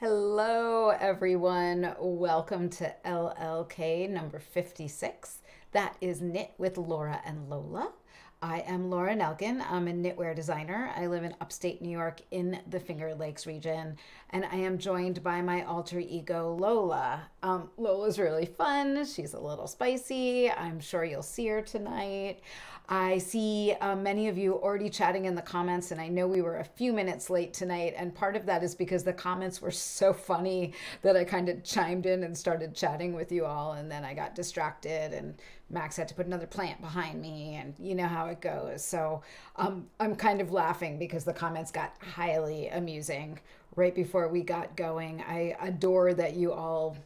Hello, everyone. Welcome to LLK number 56. That is Knit with Laura and Lola. I am Laura Nelkin. I'm a knitwear designer. I live in upstate New York in the Finger Lakes region, and I am joined by my alter ego, Lola. Lola's really fun. She's a little spicy. I'm sure you'll see her tonight. I see many of you already chatting in the comments, and I know we were a few minutes late tonight, and part of that is because the comments were so funny that I kind of chimed in and started chatting with you all, and then I got distracted, and Max had to put another plant behind me, and you know how it goes. So I'm kind of laughing because the comments got highly amusing right before we got going. I adore that you all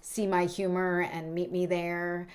see my humor and meet me there.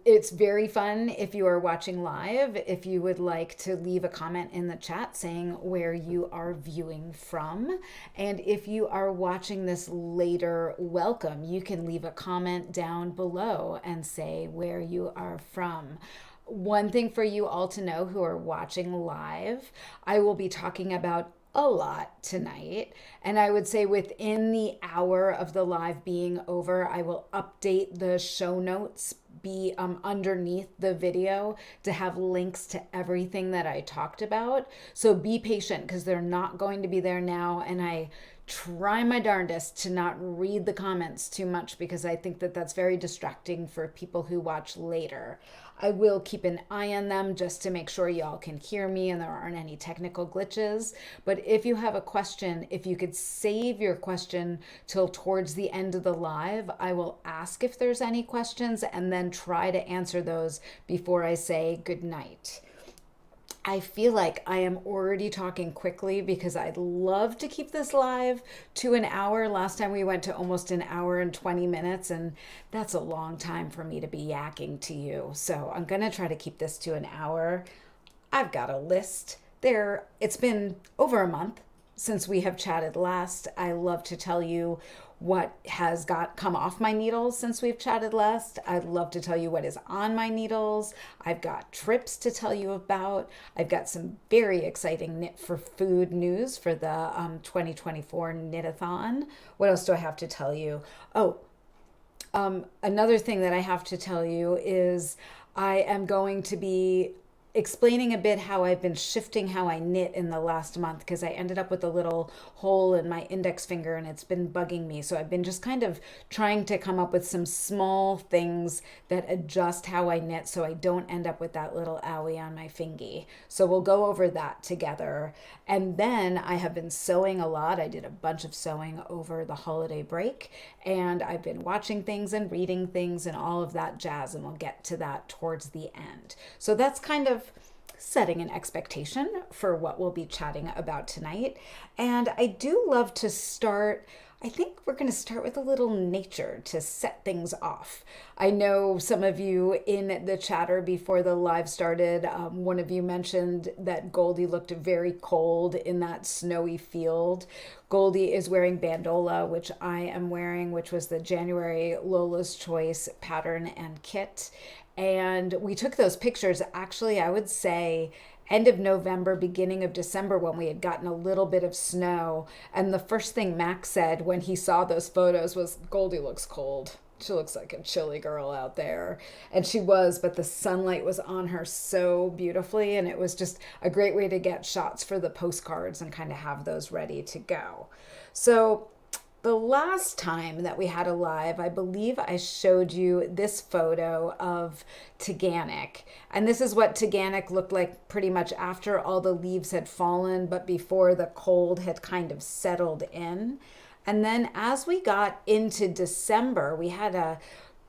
It's very fun if you are watching live. If you would like to leave a comment in the chat saying where you are viewing from. And if you are watching this later, welcome. You can leave a comment down below and say where you are from. One thing for you all to know who are watching live, I will be talking about a lot tonight, and I would say within the hour of the live being over, I will update the show notes be underneath the video to have links to everything that I talked about. So be patient because they're not going to be there now, and I try my darndest to not read the comments too much because I think that that's very distracting for people who watch later. I will keep an eye on them just to make sure y'all can hear me and there aren't any technical glitches. But if you have a question, if you could save your question till towards the end of the live, I will ask if there's any questions and then try to answer those before I say good night. I feel like I am already talking quickly because I'd love to keep this live to an hour. Last time we went to almost an hour and 20 minutes, and that's a long time for me to be yakking to you. So I'm going to try to keep this to an hour. I've got a list there. It's been over a month since we have chatted last. I love to tell you what has come off my needles since we've chatted last. I'd love to tell you what is on my needles. I've got trips to tell you about. I've got some very exciting Knit for Food news for the 2024 Knit-a-thon. What else do I have to tell you? Another thing that I have to tell you is I am going to be explaining a bit how I've been shifting how I knit in the last month because I ended up with a little hole in my index finger and it's been bugging me. So I've been just kind of trying to come up with some small things that adjust how I knit so I don't end up with that little owie on my fingey. So we'll go over that together. And then I have been sewing a lot. I did a bunch of sewing over the holiday break, and I've been watching things and reading things and all of that jazz, and we'll get to that towards the end. So that's kind of setting an expectation for what we'll be chatting about tonight. And I do love to start, I think we're going to start with a little nature to set things off. I know some of you in the chatter before the live started, one of you mentioned that Goldie looked very cold in that snowy field. Goldie is wearing Bandola, which I am wearing, which was the January Lolas Choice pattern and kit. And we took those pictures, actually, I would say end of November, beginning of December, when we had gotten a little bit of snow. And the first thing Max said when he saw those photos was, Goldie looks cold. She looks like a chilly girl out there. And she was, but the sunlight was on her so beautifully. And it was just a great way to get shots for the postcards and kind of have those ready to go. So the last time that we had a live, I believe I showed you this photo of Taganic. And this is what Taganic looked like pretty much after all the leaves had fallen, but before the cold had kind of settled in. And then as we got into December, we had a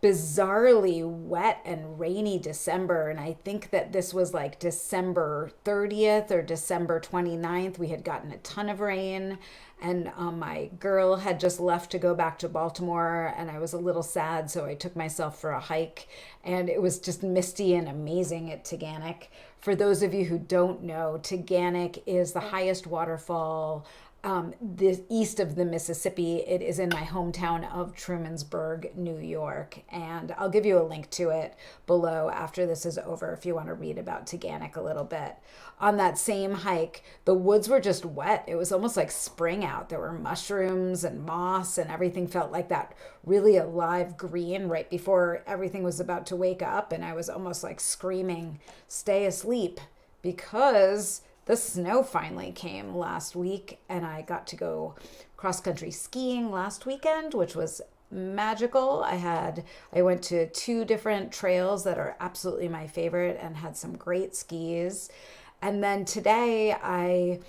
bizarrely wet and rainy December. And I think that this was like December 30th or December 29th. We had gotten a ton of rain, and my girl had just left to go back to Baltimore, and I was a little sad, so I took myself for a hike, and it was just misty and amazing at Taganic. For those of you who don't know, Taganic is the highest waterfall the east of the Mississippi. It is in my hometown of Trumansburg, New York. And I'll give you a link to it below after this is over if you want to read about Taganic a little bit. On that same hike, the woods were just wet. It was almost like spring out. There were mushrooms and moss, and everything felt like that really alive green right before everything was about to wake up. And I was almost like screaming, "Stay asleep," because the snow finally came last week, and I got to go cross-country skiing last weekend, which was magical. I went to 2 different trails that are absolutely my favorite and had some great skis. And then today I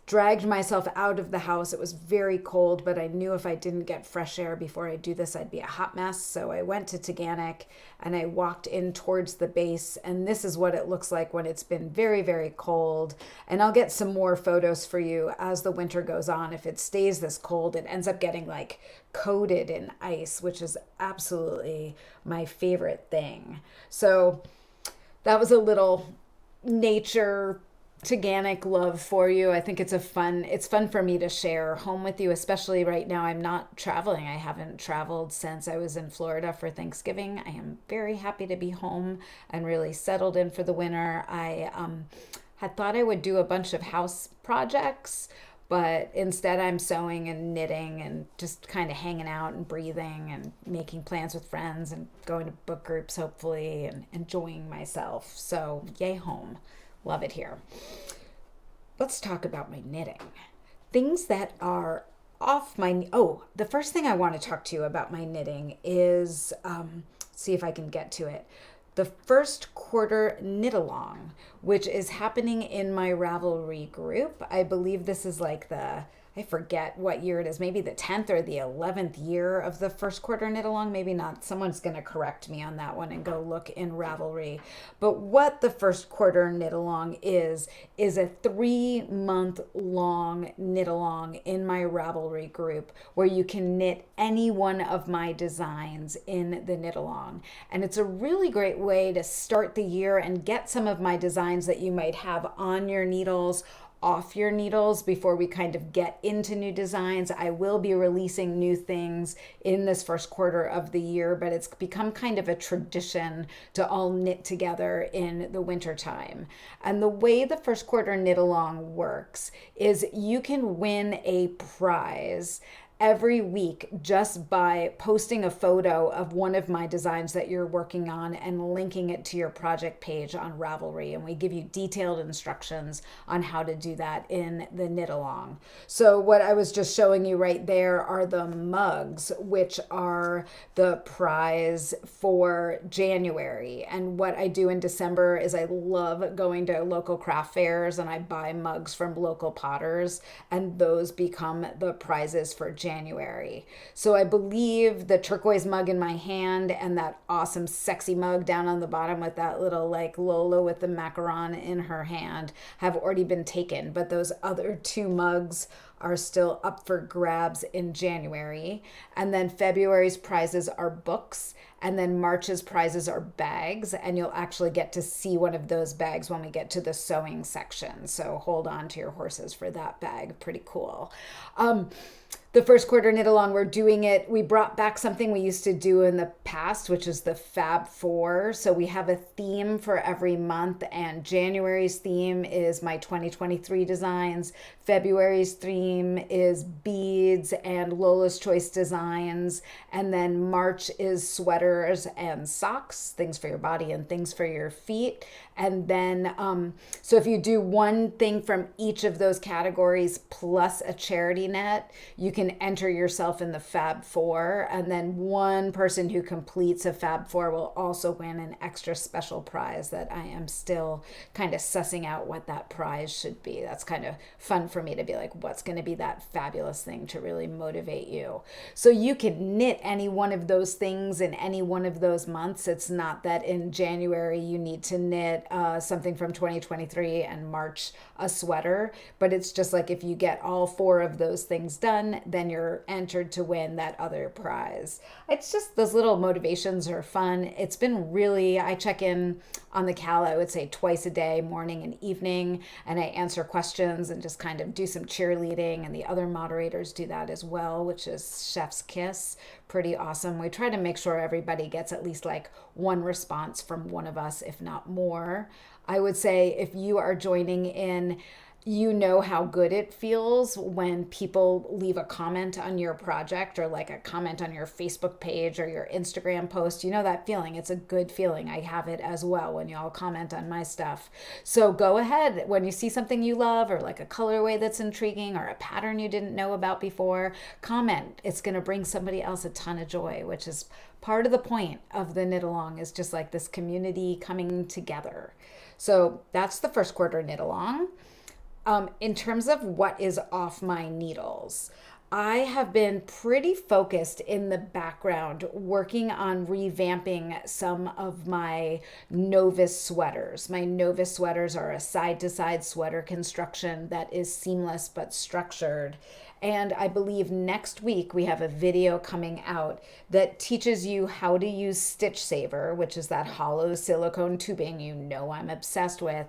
dragged myself out of the house. It was very cold, but I knew if I didn't get fresh air before I do this, I'd be a hot mess. So I went to Taganic and I walked in towards the base. And this is what it looks like when it's been very, very cold. And I'll get some more photos for you as the winter goes on. If it stays this cold, it ends up getting like coated in ice, which is absolutely my favorite thing. So that was a little nature Taganic love for you. I think it's fun for me to share home with you, especially right now. I'm not traveling. I haven't traveled since I was in Florida for Thanksgiving. I am very happy to be home and really settled in for the winter. I had thought I would do a bunch of house projects, but instead I'm sewing and knitting and just kind of hanging out and breathing and making plans with friends and going to book groups, hopefully, and enjoying myself. So yay home. Love it here. Let's talk about my knitting. Things that are off my... Oh, the first thing I want to talk to you about my knitting is, see if I can get to it, the first quarter knit-along, which is happening in my Ravelry group. I believe this is like I forget what year it is, maybe the 10th or the 11th year of the first quarter knit-along. Maybe not. Someone's going to correct me on that one and go look in Ravelry. But what the first quarter knit-along is a 3-month long knit-along in my Ravelry group where you can knit any one of my designs in the knit-along. And it's a really great way to start the year and get some of my designs that you might have on your needles off your needles before we kind of get into new designs. I will be releasing new things in this first quarter of the year, but it's become kind of a tradition to all knit together in the winter time. And the way the first quarter knit along works is you can win a prize every week just by posting a photo of one of my designs that you're working on and linking it to your project page on Ravelry. And we give you detailed instructions on how to do that in the knit along. So what I was just showing you right there are the mugs, which are the prize for January. And what I do in December is I love going to local craft fairs and I buy mugs from local potters, and those become the prizes for January. So I believe the turquoise mug in my hand and that awesome sexy mug down on the bottom with that little like Lola with the macaron in her hand have already been taken, but those other 2 mugs are still up for grabs in January. And then February's prizes are books, and then March's prizes are bags, and you'll actually get to see one of those bags when we get to the sewing section. So hold on to your horses for that bag. Pretty cool. The first quarter knit along, we're doing it. We brought back something we used to do in the past, which is the Fab Four. So we have a theme for every month, and January's theme is my 2023 designs. February's theme is beads and Lola's Choice designs. And then March is sweaters and socks, things for your body and things for your feet. And then, so if you do one thing from each of those categories plus a charity net, you can enter yourself in the Fab Four. And then one person who completes a Fab Four will also win an extra special prize that I am still kind of sussing out what that prize should be. That's kind of fun for me to be like, what's going to be that fabulous thing to really motivate you? So you can knit any one of those things in any one of those months. It's not that in January you need to knit something from 2023 and March a sweater, but it's just like if you get all 4 of those things done, then you're entered to win that other prize. It's just those little motivations are fun. It's been really, I check in on the Cal, I would say twice a day, morning and evening, and I answer questions and just kind of do some cheerleading moderating, and the other moderators do that as well, which is chef's kiss. Pretty awesome. We try to make sure everybody gets at least like one response from one of us, if not more. I would say if you are joining in, you know how good it feels when people leave a comment on your project or like a comment on your Facebook page or your Instagram post. You know that feeling. It's a good feeling. I have it as well when y'all comment on my stuff. So go ahead when you see something you love or like a colorway that's intriguing or a pattern you didn't know about before, comment. It's going to bring somebody else a ton of joy, which is part of the point of the knit along, is just like this community coming together. So that's the first quarter knit along. In terms of what is off my needles, I have been pretty focused in the background working on revamping some of my novice sweaters. My novice sweaters are a side-to-side sweater construction that is seamless but structured. And I believe next week we have a video coming out that teaches you how to use Stitch Saver, which is that hollow silicone tubing you know I'm obsessed with,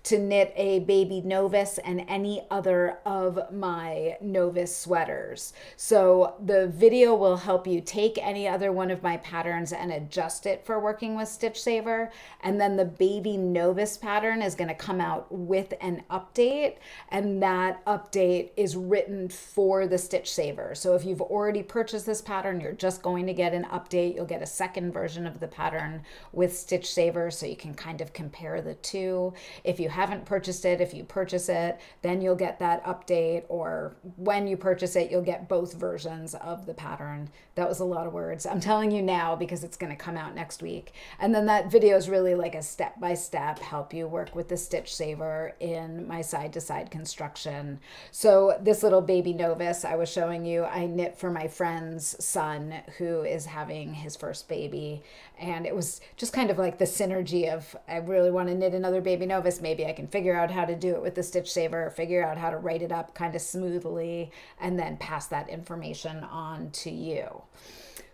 to knit a baby novice and any other of my novice sweaters. So the video will help you take any other one of my patterns and adjust it for working with Stitch Saver. And then the baby novice pattern is going to come out with an update, and that update is written for the Stitch Saver. So if you've already purchased this pattern, you're just going to get an update. You'll get a second version of the pattern with Stitch Saver, so you can kind of compare the two. If you haven't purchased it, if you purchase it, then you'll get that update, or when you purchase it, you'll get both versions of the pattern. That was a lot of words. I'm telling you now because it's going to come out next week. And then that video is really like a step-by-step help you work with the Stitch Saver in my side-to-side construction. So this little baby novice I was showing you, I knit for my friend's son who is having his first baby. And it was just kind of like the synergy of, I really want to knit another baby novice. Maybe I can figure out how to do it with the Stitch Saver, figure out how to write it up kind of smoothly, and then pass that information on to you.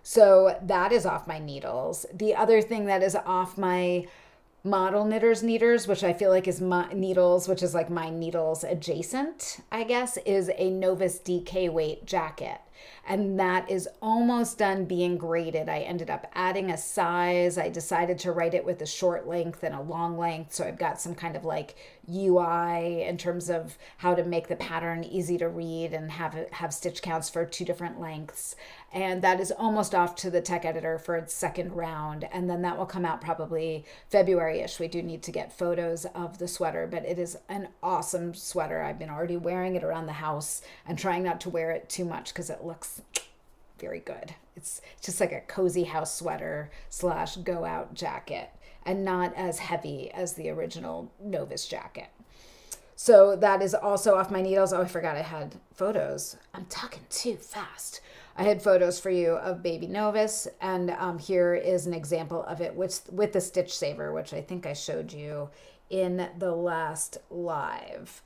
So that is off my needles. The other thing that is off my model knitters, which I feel like is my needles, which is like my needles adjacent, I guess, is a Novice DK weight jacket. And that is almost done being graded. I ended up adding a size. I decided to write it with a short length and a long length. So I've got some kind of like UI in terms of how to make the pattern easy to read and have stitch counts for two different lengths. And that is almost off to the tech editor for its second round. And then that will come out probably February-ish. We do need to get photos of the sweater, but it is an awesome sweater. I've been already wearing it around the house and trying not to wear it too much because it looks very good. It's just like a cozy house sweater slash go out jacket, and not as heavy as the original Novice jacket. So that is also off my needles. Oh, I forgot I had photos. I'm talking too fast. I had photos for you of baby Novice, and here is an example of it with the Stitch Saver, which I think I showed you in the last live.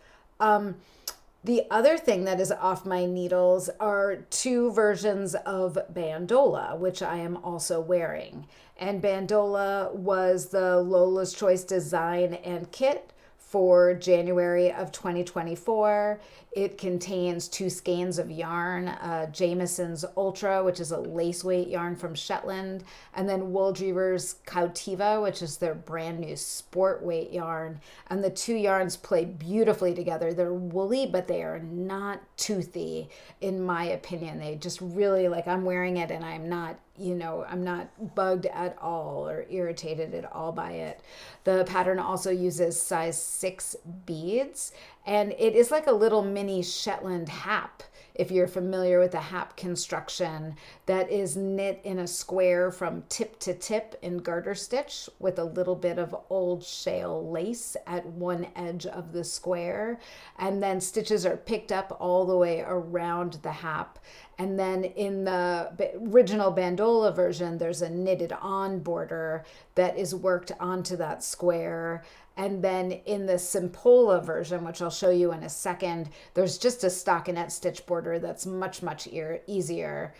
The other thing that is off my needles are two versions of Bandola, which I am also wearing. And Bandola was the Lola's Choice design and kit for January of 2024. It contains two skeins of yarn, Jamieson's Ultra, which is a lace weight yarn from Shetland, and then Wool-Dreamer's Cautiva, which is their brand new sport weight yarn. And the two yarns play beautifully together. They're woolly, but they are not toothy, in my opinion. They just really, like, I'm wearing it and I'm not, I'm not bugged at all or irritated at all by it. The pattern also uses size 6 beads, and it is like a little mini Shetland hap, if you're familiar with the hap construction, that is knit in a square from tip to tip in garter stitch with a little bit of old shale lace at one edge of the square. And then stitches are picked up all the way around the hap. And then in the original Bandola version, there's a knitted on border that is worked onto that square. And then in the Simpola version, which I'll show you in a second, there's just a stockinette stitch border that's much, much easier.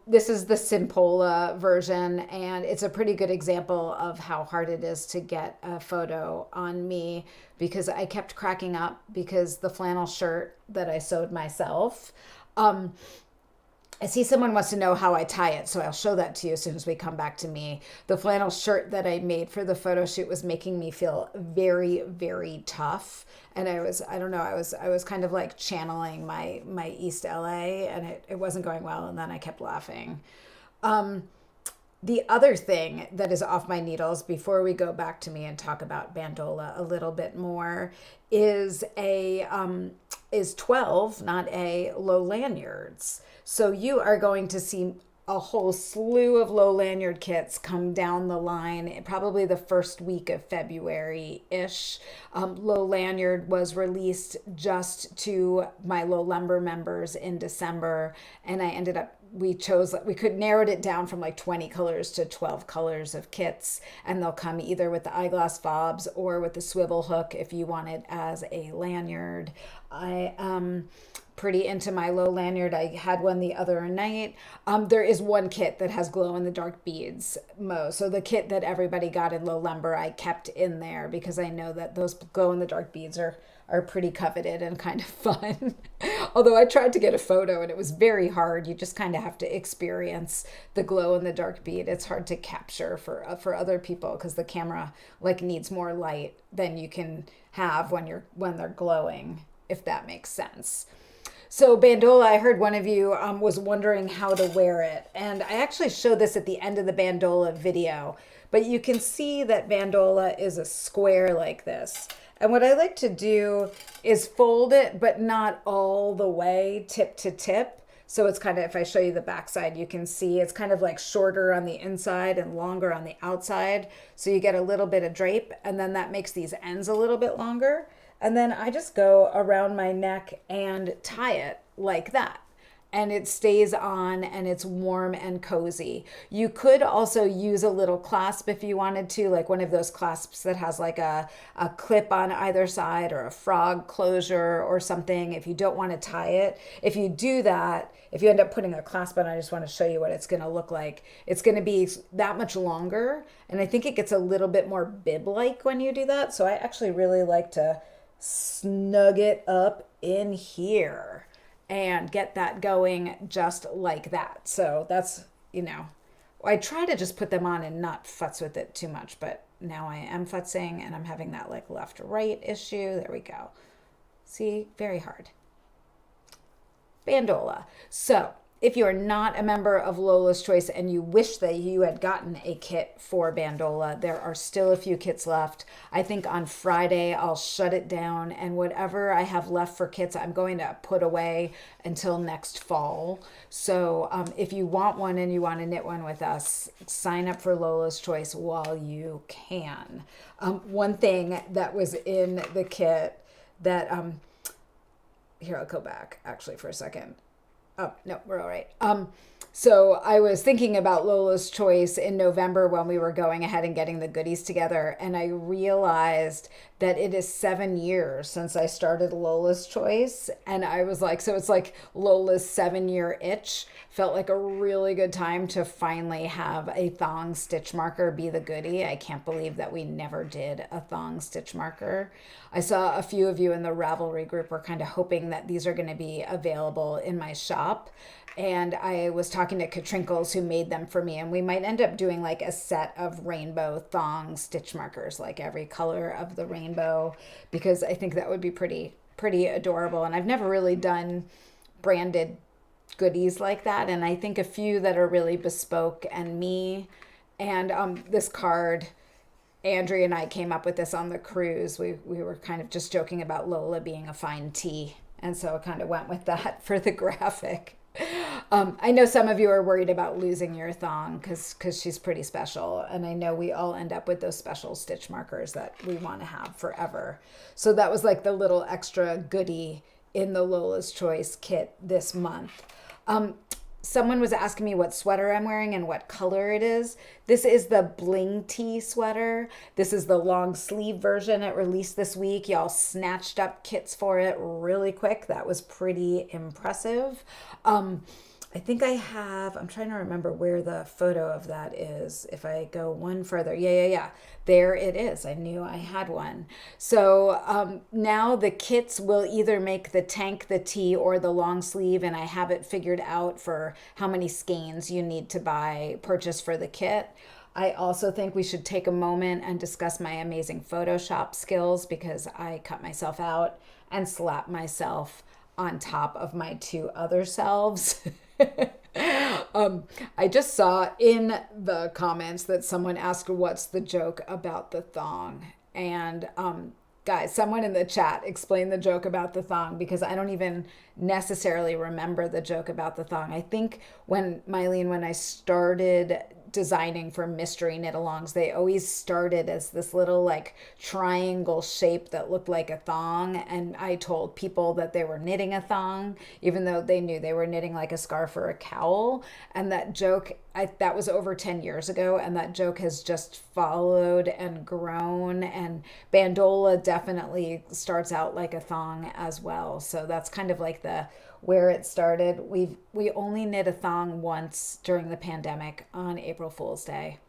This is the Simpola version, and it's a pretty good example of how hard it is to get a photo on me, because I kept cracking up because the flannel shirt that I sewed myself, I see someone wants to know how I tie it, so I'll show that to you as soon as we come back to me. The flannel shirt that I made for the photo shoot was making me feel very, very tough. And I don't know, I was kind of like channeling my East LA, and it wasn't going well, and then I kept laughing. The other thing that is off my needles before we go back to me and talk about Bandola a little bit more is 12, not a, low lanyards. So you are going to see a whole slew of low lanyard kits come down the line, probably the first week of February-ish. Low lanyard was released just to my Low Lumber members in December, and I ended up, we could narrowed it down from like 20 colors to 12 colors of kits, and they'll come either with the eyeglass fobs or with the swivel hook if you want it as a lanyard. I pretty into my low lanyard. I had one the other night. There is one kit that has glow in the dark beads, so the kit that everybody got in Low Lumber I kept in there because I know that those glow in the dark beads are pretty coveted and kind of fun. Although I tried to get a photo and it was very hard. You just kind of have to experience the glow in the dark bead. It's hard to capture for other people because the camera like needs more light than you can have when they're glowing, if that makes sense. So Bandola, I heard one of you was wondering how to wear it. And I actually showed this at the end of the Bandola video, but you can see that Bandola is a square like this. And what I like to do is fold it, but not all the way tip to tip. So it's kind of, if I show you the back side, you can see it's kind of like shorter on the inside and longer on the outside. So you get a little bit of drape, and then that makes these ends a little bit longer. And then I just go around my neck and tie it like that. And it stays on and it's warm and cozy. You could also use a little clasp if you wanted to, like one of those clasps that has like a clip on either side or a frog closure or something if you don't want to tie it. If you do that, if you end up putting a clasp on, I just want to show you what it's going to look like. It's going to be that much longer, and I think it gets a little bit more bib-like when you do that. So I actually really like to snug it up in here and get that going just like that. So that's, I try to just put them on and not futz with it too much, but now I am futzing and I'm having that like left-right issue. There we go. See, very hard. Bandola. So if you are not a member of Lola's Choice and you wish that you had gotten a kit for Bandola, there are still a few kits left. I think on Friday I'll shut it down, and whatever I have left for kits I'm going to put away until next fall. So if you want one and you want to knit one with us, sign up for Lola's Choice while you can. One thing that was in the kit that, here, I'll go back actually for a second. Oh, no, we're all right. So I was thinking about Lola's Choice in November when we were going ahead and getting the goodies together, and I realized that it is 7 years since I started Lola's Choice, and I was like, so it's like Lola's 7-year itch. Felt like a really good time to finally have a thong stitch marker be the goodie. I can't believe that we never did a thong stitch marker. I saw a few of you in the Ravelry group were kind of hoping that these are going to be available in my shop. And I was talking to Katrinkles who made them for me, and we might end up doing like a set of rainbow thong stitch markers, like every color of the rainbow, because I think that would be pretty adorable. And I've never really done branded goodies like that, and I think a few that are really bespoke and me. And this card, Andrea and I came up with this on the cruise. We were kind of just joking about Lola being a fine tea, and so I kind of went with that for the graphic. I know some of you are worried about losing your thong because she's pretty special, and I know we all end up with those special stitch markers that we want to have forever. So that was like the little extra goodie in the Lola's Choice kit this month. Someone was asking me what sweater I'm wearing and what color it is. This is the Bling T sweater. This is the long sleeve version. It released this week. Y'all snatched up kits for it really quick. That was pretty impressive. I think I have, I'm trying to remember where the photo of that is. If I go one further, yeah. There it is. I knew I had one. So now the kits will either make the tank, the tee, or the long sleeve, and I have it figured out for how many skeins you need to purchase for the kit. I also think we should take a moment and discuss my amazing Photoshop skills because I cut myself out and slapped myself on top of my two other selves. I just saw in the comments that someone asked what's the joke about the thong. And guys, someone in the chat explain the joke about the thong because I don't even necessarily remember the joke about the thong. I think when I started designing for mystery knit-alongs, they always started as this little like triangle shape that looked like a thong, and I told people that they were knitting a thong even though they knew they were knitting like a scarf or a cowl. And that joke, that was over 10 years ago, and that joke has just followed and grown, and Bandola definitely starts out like a thong as well. So that's kind of like the where it started. We only knit a thong once during the pandemic on April Fool's Day,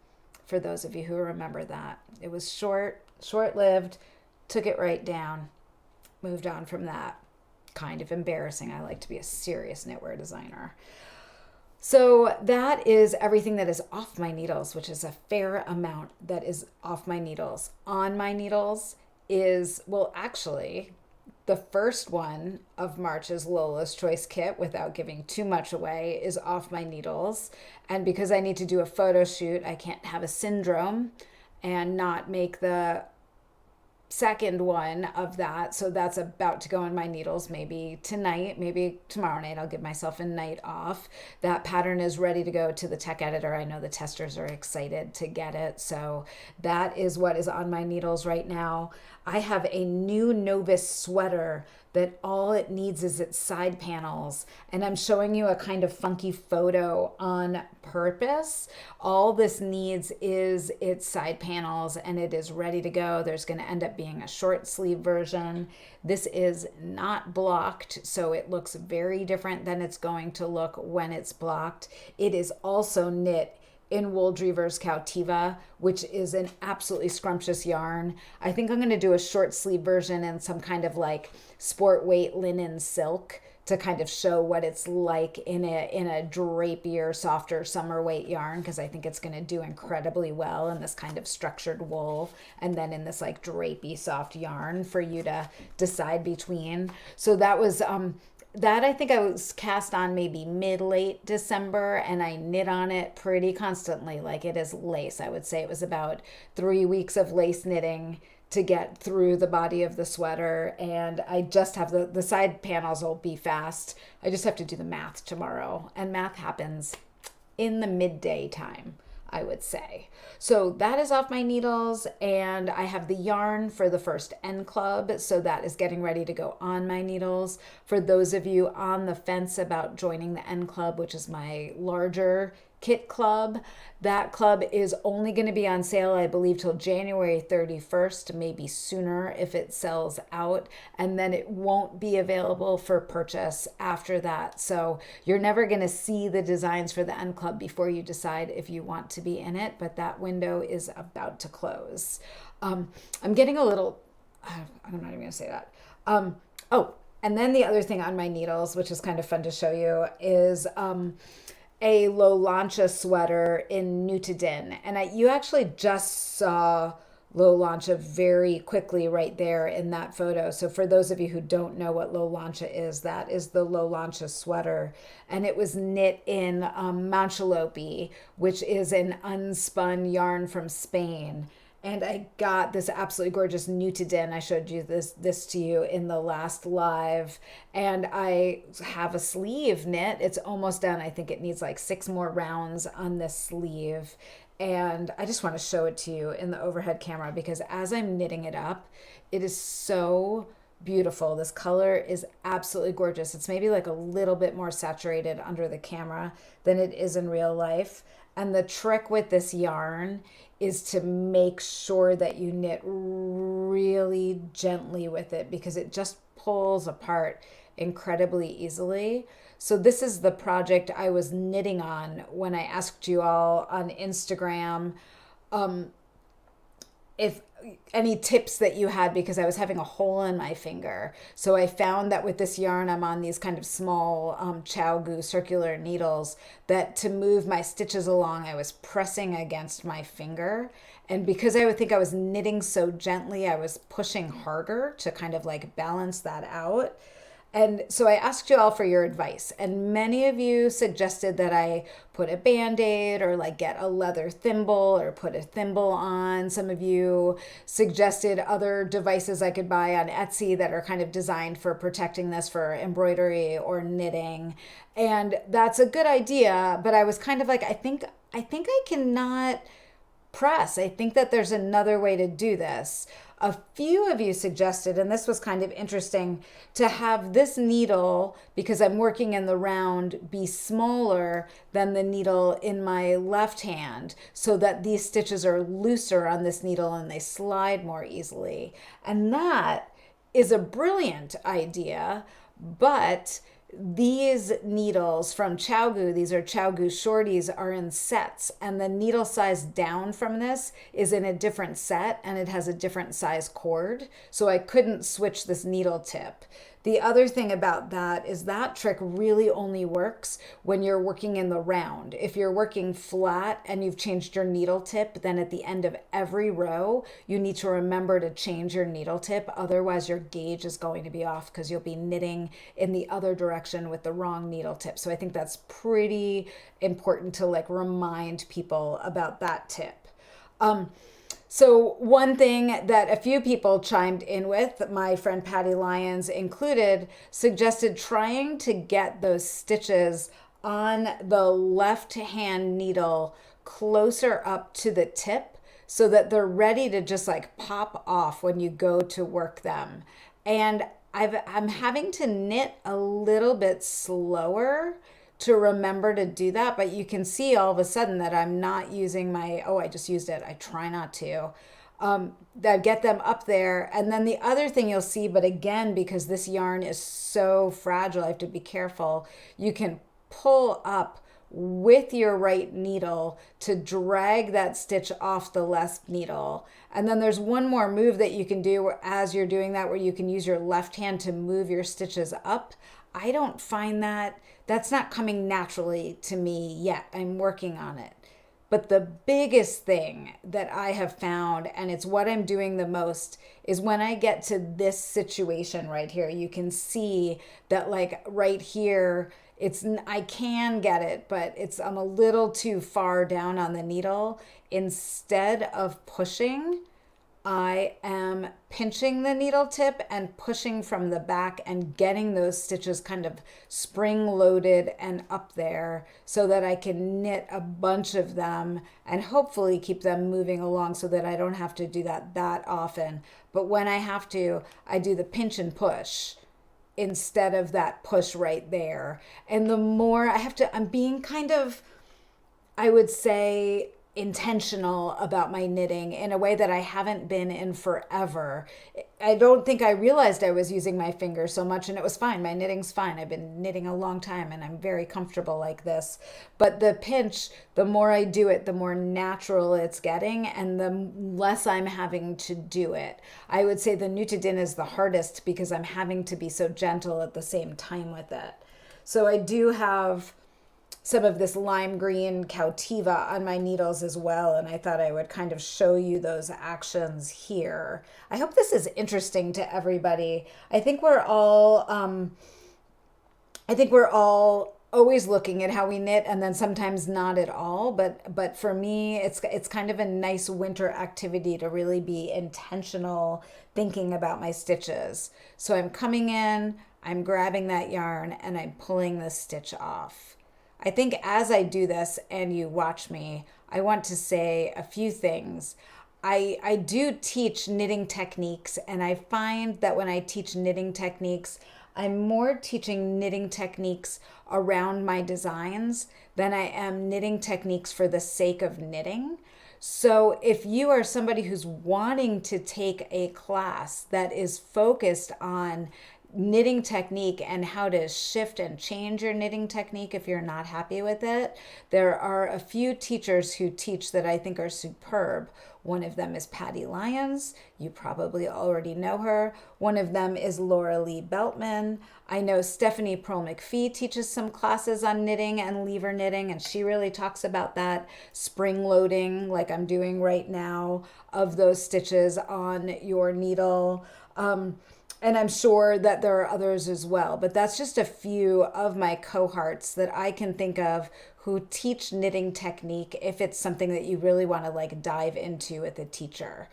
for those of you who remember that. It was short-lived, took it right down, moved on from that. Kind of embarrassing. I like to be a serious knitwear designer. So that is everything that is off my needles, which is a fair amount that is off my needles. On my needles is, well, actually, the first one of March's Lola's Choice kit, without giving too much away, is off my needles. And because I need to do a photo shoot, I can't have a syndrome and not make the second one of that. So that's about to go on my needles maybe tonight, maybe tomorrow night. I'll give myself a night off. That pattern is ready to go to the tech editor. I know the testers are excited to get it. So that is what is on my needles right now. I have a new Novus sweater that all it needs is its side panels. And I'm showing you a kind of funky photo on purpose. All this needs is its side panels and it is ready to go. There's gonna end up being a short sleeve version. This is not blocked, so it looks very different than it's going to look when it's blocked. It is also knit in Wooldreaver's Cautiva, which is an absolutely scrumptious yarn. I think I'm going to do a short sleeve version and some kind of like sport weight linen silk to kind of show what it's like in a drapier, softer summer weight yarn, because I think it's going to do incredibly well in this kind of structured wool and then in this like drapey soft yarn for you to decide between. So that was that I think I was cast on maybe mid-late December, and I knit on it pretty constantly. Like, it is lace. I would say it was about 3 weeks of lace knitting to get through the body of the sweater. And I just have the side panels will be fast. I just have to do the math tomorrow. And math happens in the midday time, I would say. So that is off my needles, and I have the yarn for the first N Club, so that is getting ready to go on my needles. For those of you on the fence about joining the N Club, which is my larger kit club, that club is only going to be on sale, I believe, till January 31st, maybe sooner if it sells out, and then it won't be available for purchase after that. So you're never going to see the designs for the N Club before you decide if you want to be in it, but that window is about to close. I'm getting a little, I'm not even going to say that. Oh, and then the other thing on my needles, which is kind of fun to show you, is a Lola sweater in Knit-a-thon. And you actually just saw Lola very quickly right there in that photo. So for those of you who don't know what Lola is, that is the Lola sweater. And it was knit in Manchalopi, which is an unspun yarn from Spain. And I got this absolutely gorgeous Knit-a-thon. I showed you this to you in the last live. And I have a sleeve knit. It's almost done. I think it needs like 6 more rounds on this sleeve. And I just want to show it to you in the overhead camera because as I'm knitting it up, it is so beautiful. This color is absolutely gorgeous. It's maybe like a little bit more saturated under the camera than it is in real life. And the trick with this yarn is to make sure that you knit really gently with it because it just pulls apart incredibly easily. So this is the project I was knitting on when I asked you all on Instagram if any tips that you had because I was having a hole in my finger. So I found that with this yarn, I'm on these kind of small Chow circular needles that to move my stitches along, I was pressing against my finger. And because I would think I was knitting so gently, I was pushing harder to kind of like balance that out. And so I asked you all for your advice, and many of you suggested that I put a Band-Aid or like get a leather thimble or put a thimble on. Some of you suggested other devices I could buy on Etsy that are kind of designed for protecting this for embroidery or knitting. And that's a good idea, but I was kind of like, I cannot press. I think that there's another way to do this. A few of you suggested, and this was kind of interesting, to have this needle, because I'm working in the round, be smaller than the needle in my left hand so that these stitches are looser on this needle and they slide more easily. And that is a brilliant idea, but these needles from these are Chow shorties, are in sets, and the needle size down from this is in a different set and it has a different size cord. So I couldn't switch this needle tip. The other thing about that is that trick really only works when you're working in the round. If you're working flat and you've changed your needle tip, then at the end of every row, you need to remember to change your needle tip. Otherwise, your gauge is going to be off because you'll be knitting in the other direction with the wrong needle tip. So I think that's pretty important to like remind people about that tip. So one thing that a few people chimed in with, my friend Patty Lyons included, suggested trying to get those stitches on the left hand needle closer up to the tip so that they're ready to just like pop off when you go to work them. And I'm having to knit a little bit slower to remember to do that, but you can see all of a sudden that I'm not using my, I just used it. I try not to. That get them up there. And then the other thing you'll see, but again, because this yarn is so fragile, I have to be careful. You can pull up with your right needle to drag that stitch off the left needle. And then there's one more move that you can do as you're doing that, where you can use your left hand to move your stitches up. I don't find that's not coming naturally to me yet. I'm working on it. But the biggest thing that I have found, and it's what I'm doing the most, is when I get to this situation right here. You can see that like right here, I can get it, but I'm a little too far down on the needle. Instead of pushing, I am pinching the needle tip and pushing from the back and getting those stitches kind of spring loaded and up there so that I can knit a bunch of them and hopefully keep them moving along so that I don't have to do that often. But when I have to, I do the pinch and push instead of that push right there. And the more I'm being kind of, I would say, intentional about my knitting in a way that I haven't been in forever. I don't think I realized I was using my fingers so much, and it was fine. My knitting's fine. I've been knitting a long time and I'm very comfortable like this. But the pinch, the more I do it, the more natural it's getting and the less I'm having to do it. I would say the Knit-a-thon is the hardest because I'm having to be so gentle at the same time with it. So I do have some of this lime green Cautiva on my needles as well, and I thought I would kind of show you those actions here. I hope this is interesting to everybody. I think we're all always looking at how we knit, and then sometimes not at all. But for me, it's kind of a nice winter activity to really be intentional thinking about my stitches. So I'm coming in, I'm grabbing that yarn, and I'm pulling the stitch off. I think as I do this and you watch me, I want to say a few things. I do teach knitting techniques, and I find that when I teach knitting techniques, I'm more teaching knitting techniques around my designs than I am knitting techniques for the sake of knitting. So if you are somebody who's wanting to take a class that is focused on knitting technique and how to shift and change your knitting technique if you're not happy with it, there are a few teachers who teach that I think are superb. One of them is Patty Lyons. You probably already know her. One of them is Laura Lee Beltman. I know Stephanie Pearl McPhee teaches some classes on knitting and lever knitting, and she really talks about that spring loading, like I'm doing right now, of those stitches on your needle. And I'm sure that there are others as well, but that's just a few of my cohorts that I can think of who teach knitting technique if it's something that you really want to like dive into with a teacher.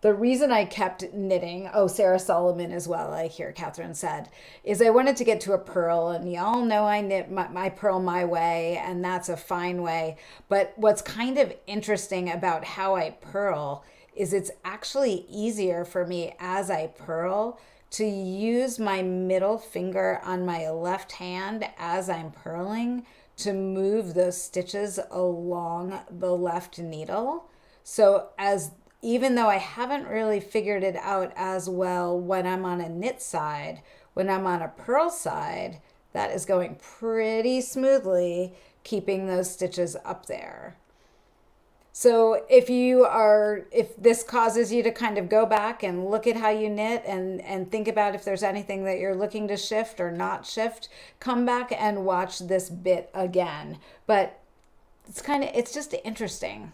The reason I kept knitting, oh, Sarah Solomon as well, I hear Catherine said, is I wanted to get to a purl, and y'all know I knit my purl my way, and that's a fine way. But what's kind of interesting about how I purl is it's actually easier for me as I purl to use my middle finger on my left hand as I'm purling to move those stitches along the left needle. So even though I haven't really figured it out as well when I'm on a knit side, when I'm on a purl side, that is going pretty smoothly, keeping those stitches up there. So if this causes you to kind of go back and look at how you knit and think about if there's anything that you're looking to shift or not shift, come back and watch this bit again. But it's just interesting.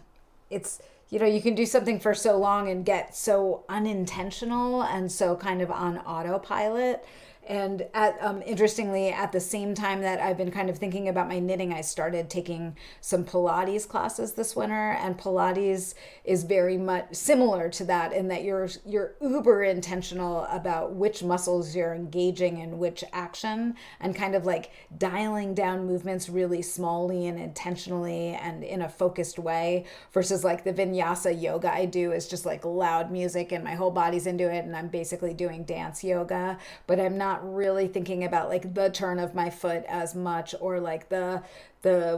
It's, you can do something for so long and get so unintentional and so kind of on autopilot. And interestingly, at the same time that I've been kind of thinking about my knitting, I started taking some Pilates classes this winter. And Pilates is very much similar to that in that you're uber intentional about which muscles you're engaging in which action, and kind of like dialing down movements really smallly and intentionally and in a focused way, versus like the vinyasa yoga I do is just like loud music and my whole body's into it and I'm basically doing dance yoga, but I'm not really thinking about like the turn of my foot as much, or like the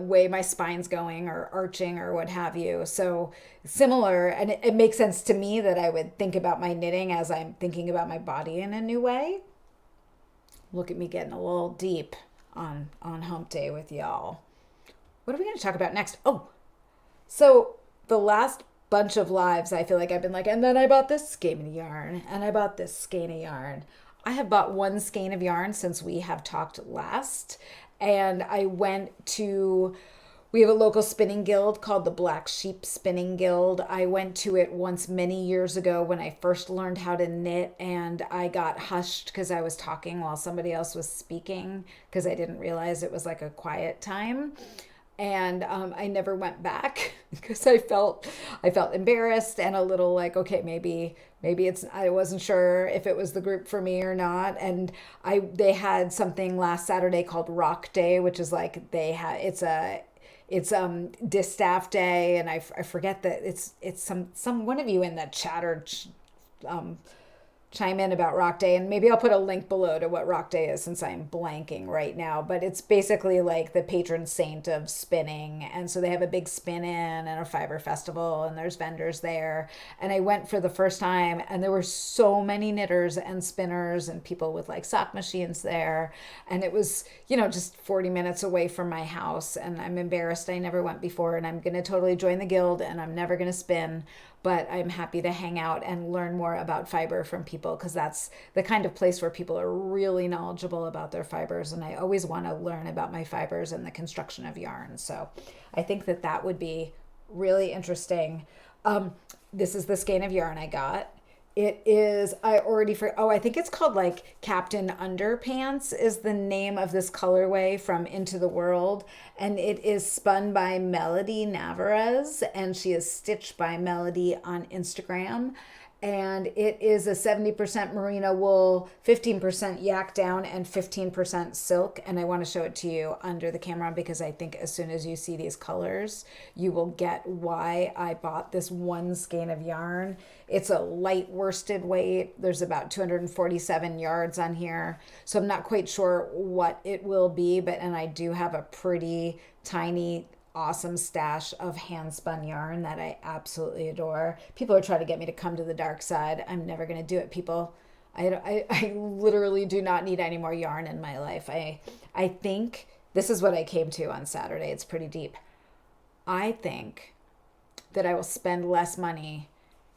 way my spine's going or arching or what have you. So similar, and it makes sense to me that I would think about my knitting as I'm thinking about my body in a new way. Look at me getting a little deep on hump day with y'all. What are we going to talk about next? Oh, so the last bunch of lives, I feel like I've been like, and then I bought this skein of yarn, and I bought this skein of yarn. I have bought one skein of yarn since we have talked last, and we have a local spinning guild called the Black Sheep Spinning Guild. I went to it once many years ago when I first learned how to knit, and I got hushed because I was talking while somebody else was speaking because I didn't realize it was like a quiet time. And I never went back because I felt embarrassed and a little like, okay, maybe I wasn't sure if it was the group for me or not. And they had something last Saturday called Rock Day, which is like it's Distaff Day, and I forget that it's some one of you in the chatter chime in about Rock Day, and maybe I'll put a link below to what Rock Day is since I'm blanking right now, but it's basically like the patron saint of spinning. And so they have a big spin in and a fiber festival, and there's vendors there. And I went for the first time, and there were so many knitters and spinners and people with like sock machines there. And it was, just 40 minutes away from my house, and I'm embarrassed I never went before, and I'm going to totally join the guild, and I'm never going to spin. But I'm happy to hang out and learn more about fiber from people, because that's the kind of place where people are really knowledgeable about their fibers. And I always want to learn about my fibers and the construction of yarn. So I think that would be really interesting. This is the skein of yarn I got. It is, I think it's called like Captain Underpants is the name of this colorway from Into the World. And it is spun by Melody Navarez, and she is stitched by Melody on Instagram. And it is a 70% merino wool, 15% yak down, and 15% silk. And I want to show it to you under the camera because I think as soon as you see these colors, you will get why I bought this one skein of yarn. It's a light worsted weight. There's about 247 yards on here. So I'm not quite sure what it will be, and I do have a pretty tiny awesome stash of hand spun yarn that I absolutely adore. People are trying to get me to come to the dark side. I'm never going to do it, people. I literally do not need any more yarn in my life. I think this is what I came to on Saturday. It's pretty deep. I think that I will spend less money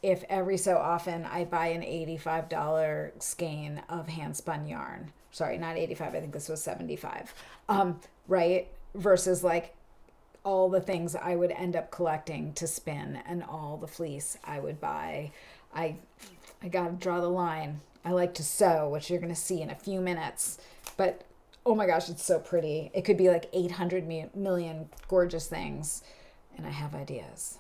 if every so often I buy an $85 skein of hand spun yarn. Sorry, not 85. I think this was 75. Right? Versus like all the things I would end up collecting to spin and all the fleece I would buy. I got to draw the line. I like to sew, which you're going to see in a few minutes. But oh my gosh, it's so pretty. It could be like 800 million gorgeous things. And I have ideas.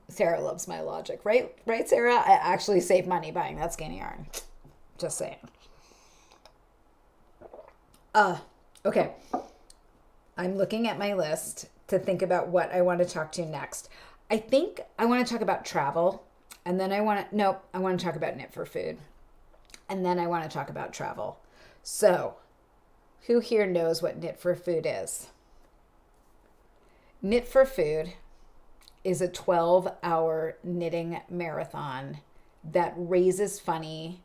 Sarah loves my logic, right? Right, Sarah? I actually saved money buying that skein of yarn. Just saying. Okay. I'm looking at my list to think about what I want to talk to next. I think I want to talk about travel, and then I want to talk about Knit for Food, and then I want to talk about travel. So, who here knows what Knit for Food is? Knit for Food is a 12-hour knitting marathon that raises funny.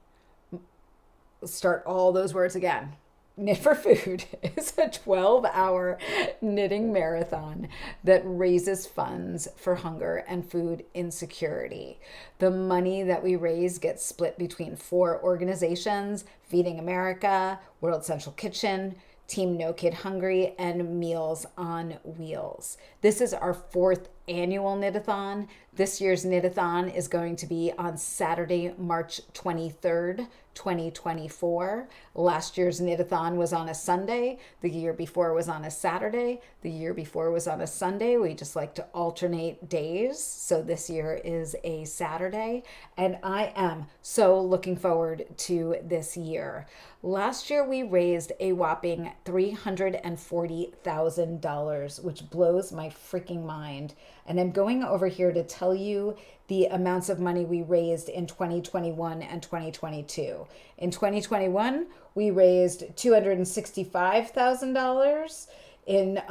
Start all those words again. Knit for Food is a 12-hour knitting marathon that raises funds for hunger and food insecurity. The money that we raise gets split between 4 organizations: Feeding America, World Central Kitchen, Team No Kid Hungry, and Meals on Wheels. This is our 4th annual Knit-a-thon. This year's Knit-a-thon is going to be on Saturday, March 23rd, 2024. Last year's Knit-a-thon was on a Sunday. The year before was on a Saturday. The year before was on a Sunday. We just like to alternate days. So this year is a Saturday. And I am so looking forward to this year. Last year we raised a whopping $340,000, which blows my freaking mind. And I'm going over here to tell you the amounts of money we raised in 2021 and 2022. In 2021, we raised $265,000. In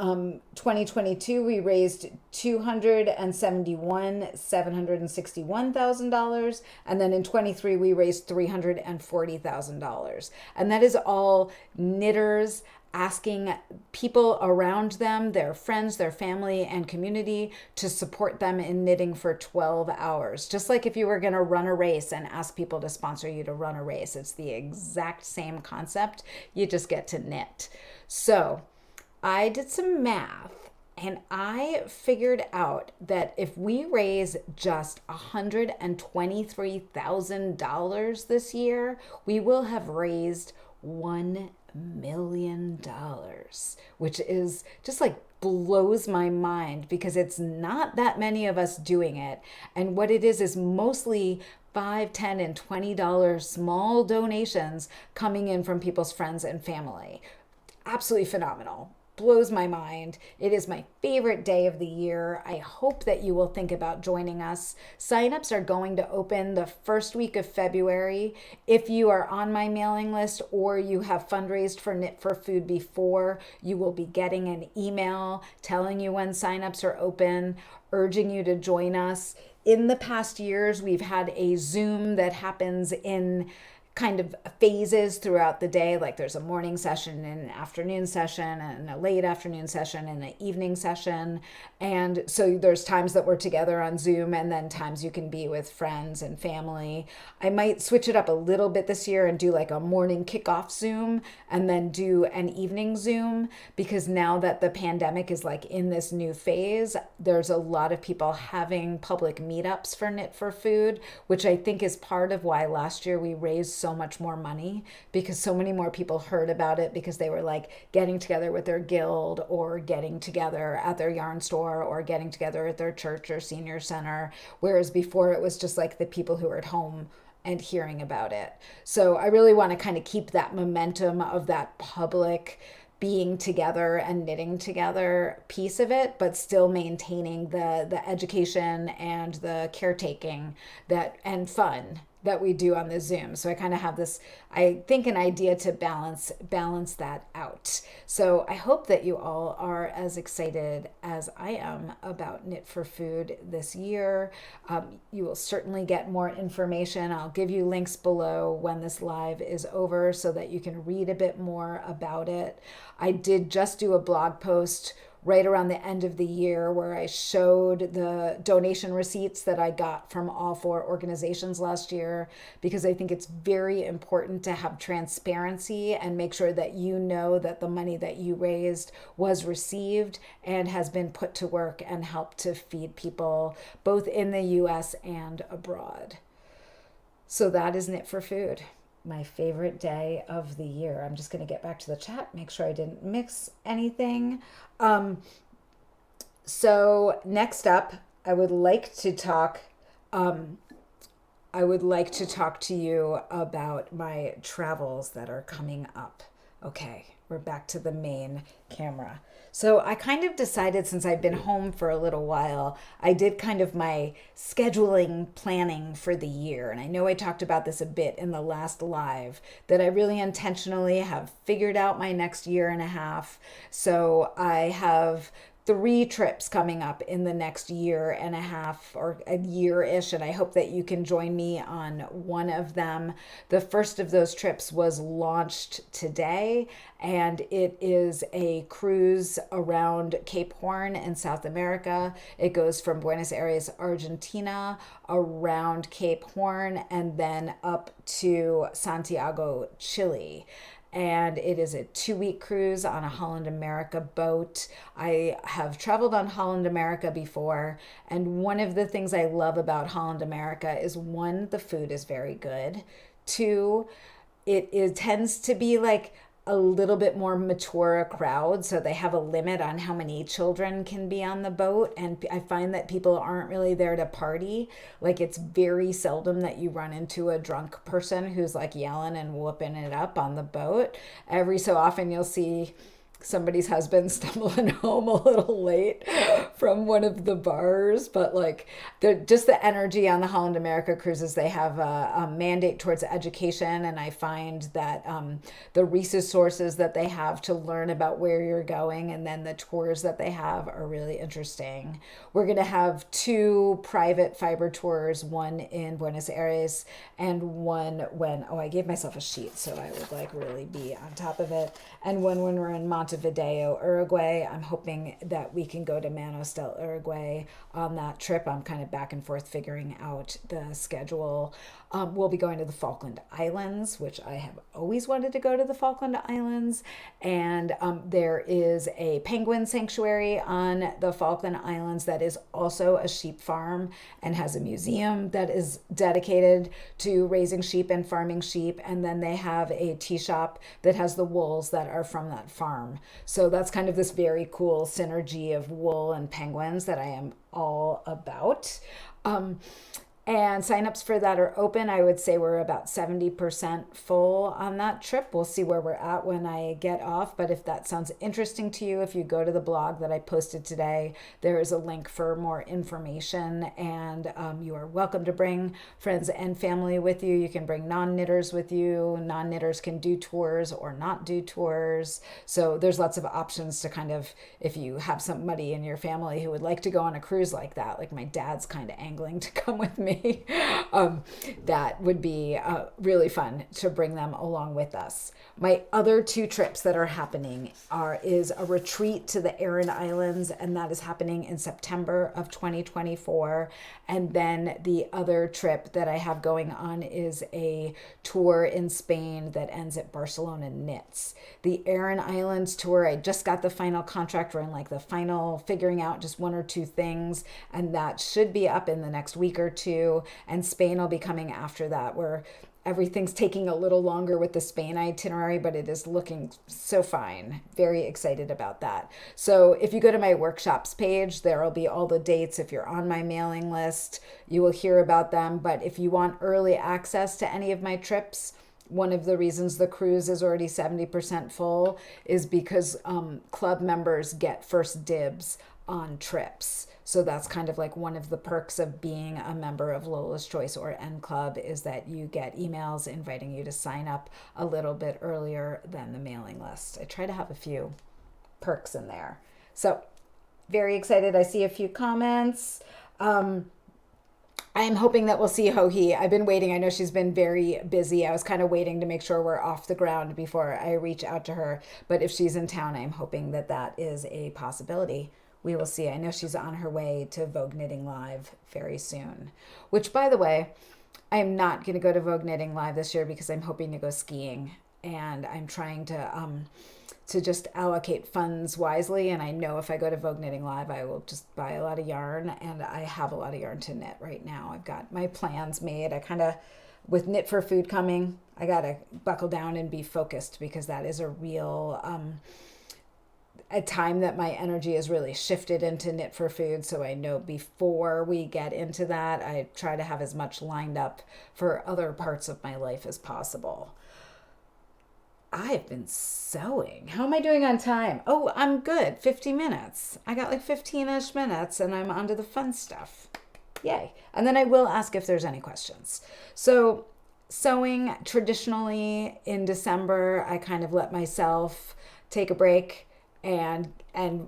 2022, we raised $761,000. And then in 23, we raised $340,000. And that is all knitters asking people around them, their friends, their family, and community to support them in knitting for 12 hours. Just like if you were going to run a race and ask people to sponsor you to run a race. It's the exact same concept. You just get to knit. So I did some math and I figured out that if we raise just $123,000 this year, we will have raised $1 million, which is just like blows my mind because it's not that many of us doing it. And what it is mostly $5, $10, and $20 small donations coming in from people's friends and family. Absolutely phenomenal. Blows my mind. It is my favorite day of the year. I hope that you will think about joining us. Signups are going to open the first week of February. If you are on my mailing list or you have fundraised for Knit for Food before, you will be getting an email telling you when signups are open, urging you to join us. In the past years, we've had a Zoom that happens in kind of phases throughout the day. Like there's a morning session and an afternoon session and a late afternoon session and an evening session. And so there's times that we're together on Zoom and then times you can be with friends and family. I might switch it up a little bit this year and do like a morning kickoff Zoom and then do an evening Zoom, because now that the pandemic is like in this new phase, there's a lot of people having public meetups for Knit for Food, which I think is part of why last year we raised so much more money because so many more people heard about it because they were like getting together with their guild or getting together at their yarn store or getting together at their church or senior center. Whereas before it was just like the people who were at home and hearing about it. So I really want to kind of keep that momentum of that public being together and knitting together piece of it, but still maintaining the education and the caretaking that and fun that we do on the Zoom. So I kind of have this, I think, an idea to balance that out. So I hope that you all are as excited as I am about Knit for Food this year. You will certainly get more information. I'll give you links below when this live is over so that you can read a bit more about it. I did just do a blog post right around the end of the year where I showed the donation receipts that I got from all 4 organizations last year, because I think it's very important to have transparency and make sure that you know that the money that you raised was received and has been put to work and helped to feed people both in the US and abroad. So that is Knit for Food. My favorite day of the year. I'm just going to get back to the chat, make sure I didn't mix anything. So next up, I would like to talk to you about my travels that are coming up. Okay, we're back to the main camera. So I kind of decided, since I've been home for a little while, I did kind of my scheduling planning for the year. And I know I talked about this a bit in the last live, that I really intentionally have figured out my next year and a half. So I have 3 trips coming up in the next year and a half or a year-ish, and I hope that you can join me on one of them. The first of those trips was launched today, and it is a cruise around Cape Horn in South America. It goes from Buenos Aires, Argentina, around Cape Horn, and then up to Santiago, Chile. And it is a 2-week cruise on a Holland America boat. I have traveled on Holland America before, and one of the things I love about Holland America is, 1, the food is very good. 2, it tends to be like a little bit more mature a crowd, so they have a limit on how many children can be on the boat, and I find that people aren't really there to party. Like, it's very seldom that you run into a drunk person who's like yelling and whooping it up on the boat. Every so often you'll see somebody's husband stumbling home a little late from one of the bars, but like just the energy on the Holland America cruises, they have a mandate towards education, and I find that the resources that they have to learn about where you're going, and then the tours that they have, are really interesting. We're going to have 2 private fiber tours, one in Buenos Aires and one when, I gave myself a sheet so I would like really be on top of it, and one when we're in Montevideo, Uruguay. I'm hoping that we can go to Manos del Uruguay on that trip. I'm kind of back and forth figuring out the schedule. We'll be going to the Falkland Islands, which I have always wanted to go to the Falkland Islands. And there is a penguin sanctuary on the Falkland Islands that is also a sheep farm and has a museum that is dedicated to raising sheep and farming sheep. And then they have a tea shop that has the wools that are from that farm. So that's kind of this very cool synergy of wool and penguins that I am all about. And signups for that are open. I would say we're about 70% full on that trip. We'll see where we're at when I get off. But if that sounds interesting to you, if you go to the blog that I posted today, there is a link for more information. And you are welcome to bring friends and family with you. You can bring non-knitters with you. Non-knitters can do tours or not do tours. So there's lots of options to kind of, if you have somebody in your family who would like to go on a cruise like that, like my dad's kind of angling to come with me. That would be really fun to bring them along with us. My other 2 trips that are happening is a retreat to the Aran Islands, and that is happening in September of 2024. And then the other trip that I have going on is a tour in Spain that ends at Barcelona Knits. The Aran Islands tour, I just got the final contract. We're in like the final figuring out just 1 or 2 things, and that should be up in the next week or 2. And Spain will be coming after that. We're everything's taking a little longer with the Spain itinerary, but it is looking so fine. Very excited about that. So if you go to my workshops page, there will be all the dates. If you're on my mailing list, you will hear about them. But if you want early access to any of my trips, one of the reasons the cruise is already 70% full is because club members get first dibs on trips. So that's kind of like one of the perks of being a member of Lola's Choice or N Club, is that you get emails inviting you to sign up a little bit earlier than the mailing list. I try to have a few perks in there. So very excited. I see a few comments. I am hoping that we'll see Ho-Hee. I've been waiting. I know she's been very busy. I was kind of waiting to make sure we're off the ground before I reach out to her. But if she's in town, I'm hoping that that is a possibility. We will see. I know she's on her way to Vogue Knitting Live very soon. Which, by the way, I am not going to go to Vogue Knitting Live this year because I'm hoping to go skiing. And I'm trying to just allocate funds wisely. And I know if I go to Vogue Knitting Live, I will just buy a lot of yarn. And I have a lot of yarn to knit right now. I've got my plans made. I kind of, with Knit for Food coming, I got to buckle down and be focused, because that is a real... a time that my energy is really shifted into Knit for Food. So I know before we get into that, I try to have as much lined up for other parts of my life as possible. I've been sewing. How am I doing on time? Oh, I'm good. 50 minutes. I got like 15-ish minutes and I'm onto the fun stuff. Yay. And then I will ask if there's any questions. So sewing, traditionally in December, I kind of let myself take a break and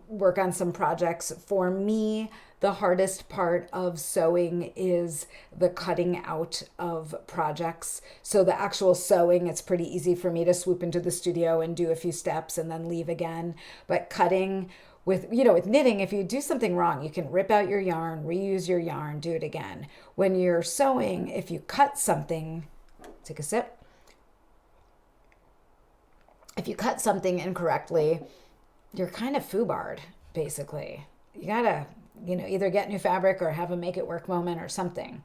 work on some projects. For me, the hardest part of sewing is the cutting out of projects. So the actual sewing, it's pretty easy for me to swoop into the studio and do a few steps and then leave again. But cutting, with knitting, if you do something wrong, you can rip out your yarn, reuse your yarn, do it again. When you're sewing, if you cut something, take a sip. If you cut something incorrectly, you're kind of foobarred, basically. You gotta, either get new fabric or have a make it work moment or something.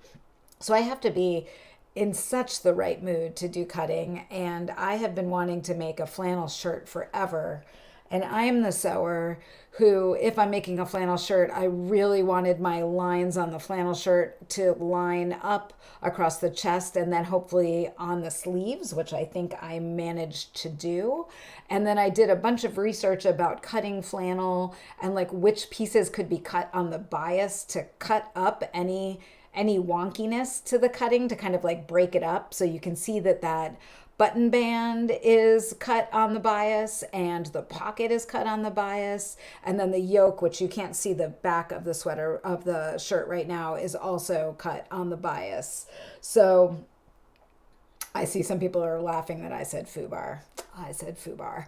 So I have to be in such the right mood to do cutting. And I have been wanting to make a flannel shirt forever. And I am the sewer who, if I'm making a flannel shirt, I really wanted my lines on the flannel shirt to line up across the chest and then hopefully on the sleeves, which I think I managed to do. And then I did a bunch of research about cutting flannel and like which pieces could be cut on the bias to cut up any wonkiness to the cutting, to kind of like break it up. So you can see that button band is cut on the bias and the pocket is cut on the bias, and then the yoke, which you can't see the back of the sweater of the shirt right now, is also cut on the bias. So I see some people are laughing that I said foobar. I said foobar.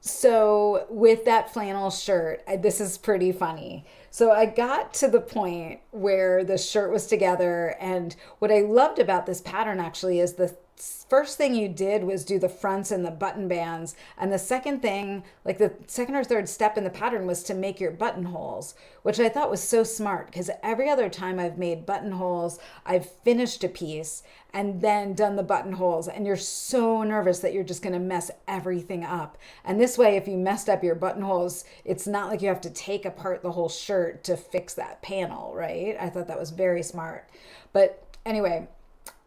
So with that flannel shirt, this is pretty funny. So I got to the point where the shirt was together, and what I loved about this pattern actually is the first thing you did was do the fronts and the button bands, and the second thing, like the second or third step in the pattern, was to make your buttonholes, which I thought was so smart, because every other time I've made buttonholes, I've finished a piece and then done the buttonholes, and you're so nervous that you're just going to mess everything up. And this way, if you messed up your buttonholes, it's not like you have to take apart the whole shirt to fix that panel, right? I thought that was very smart. But anyway,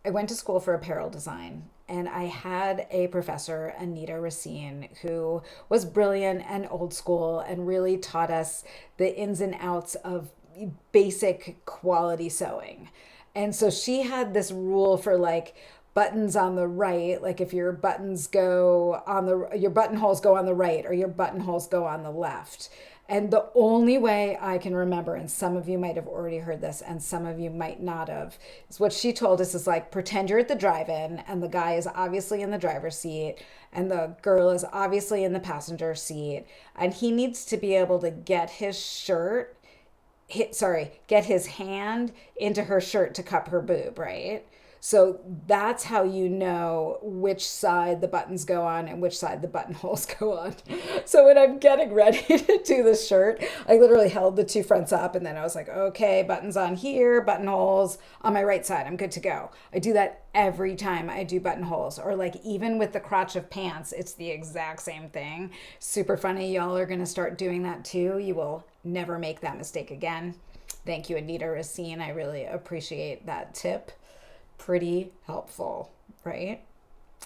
I went to school for apparel design, and I had a professor, Anita Racine, who was brilliant and old school and really taught us the ins and outs of basic quality sewing. And so she had this rule for like buttons on the right, like if your buttons go on your buttonholes go on the right or your buttonholes go on the left. And the only way I can remember, and some of you might have already heard this and some of you might not have, is what she told us is like, pretend you're at the drive-in and the guy is obviously in the driver's seat and the girl is obviously in the passenger seat, and he needs to be able to get his hand into her shirt to cup her boob, right? So that's how you know which side the buttons go on and which side the buttonholes go on. So when I'm getting ready to do the shirt, I literally held the two fronts up and then I was like, okay, buttons on here, buttonholes on my right side. I'm good to go. I do that every time I do buttonholes, or like even with the crotch of pants, it's the exact same thing. Super funny. Y'all are going to start doing that too. You will never make that mistake again. Thank you, Anita Racine. I really appreciate that tip. Pretty helpful, right?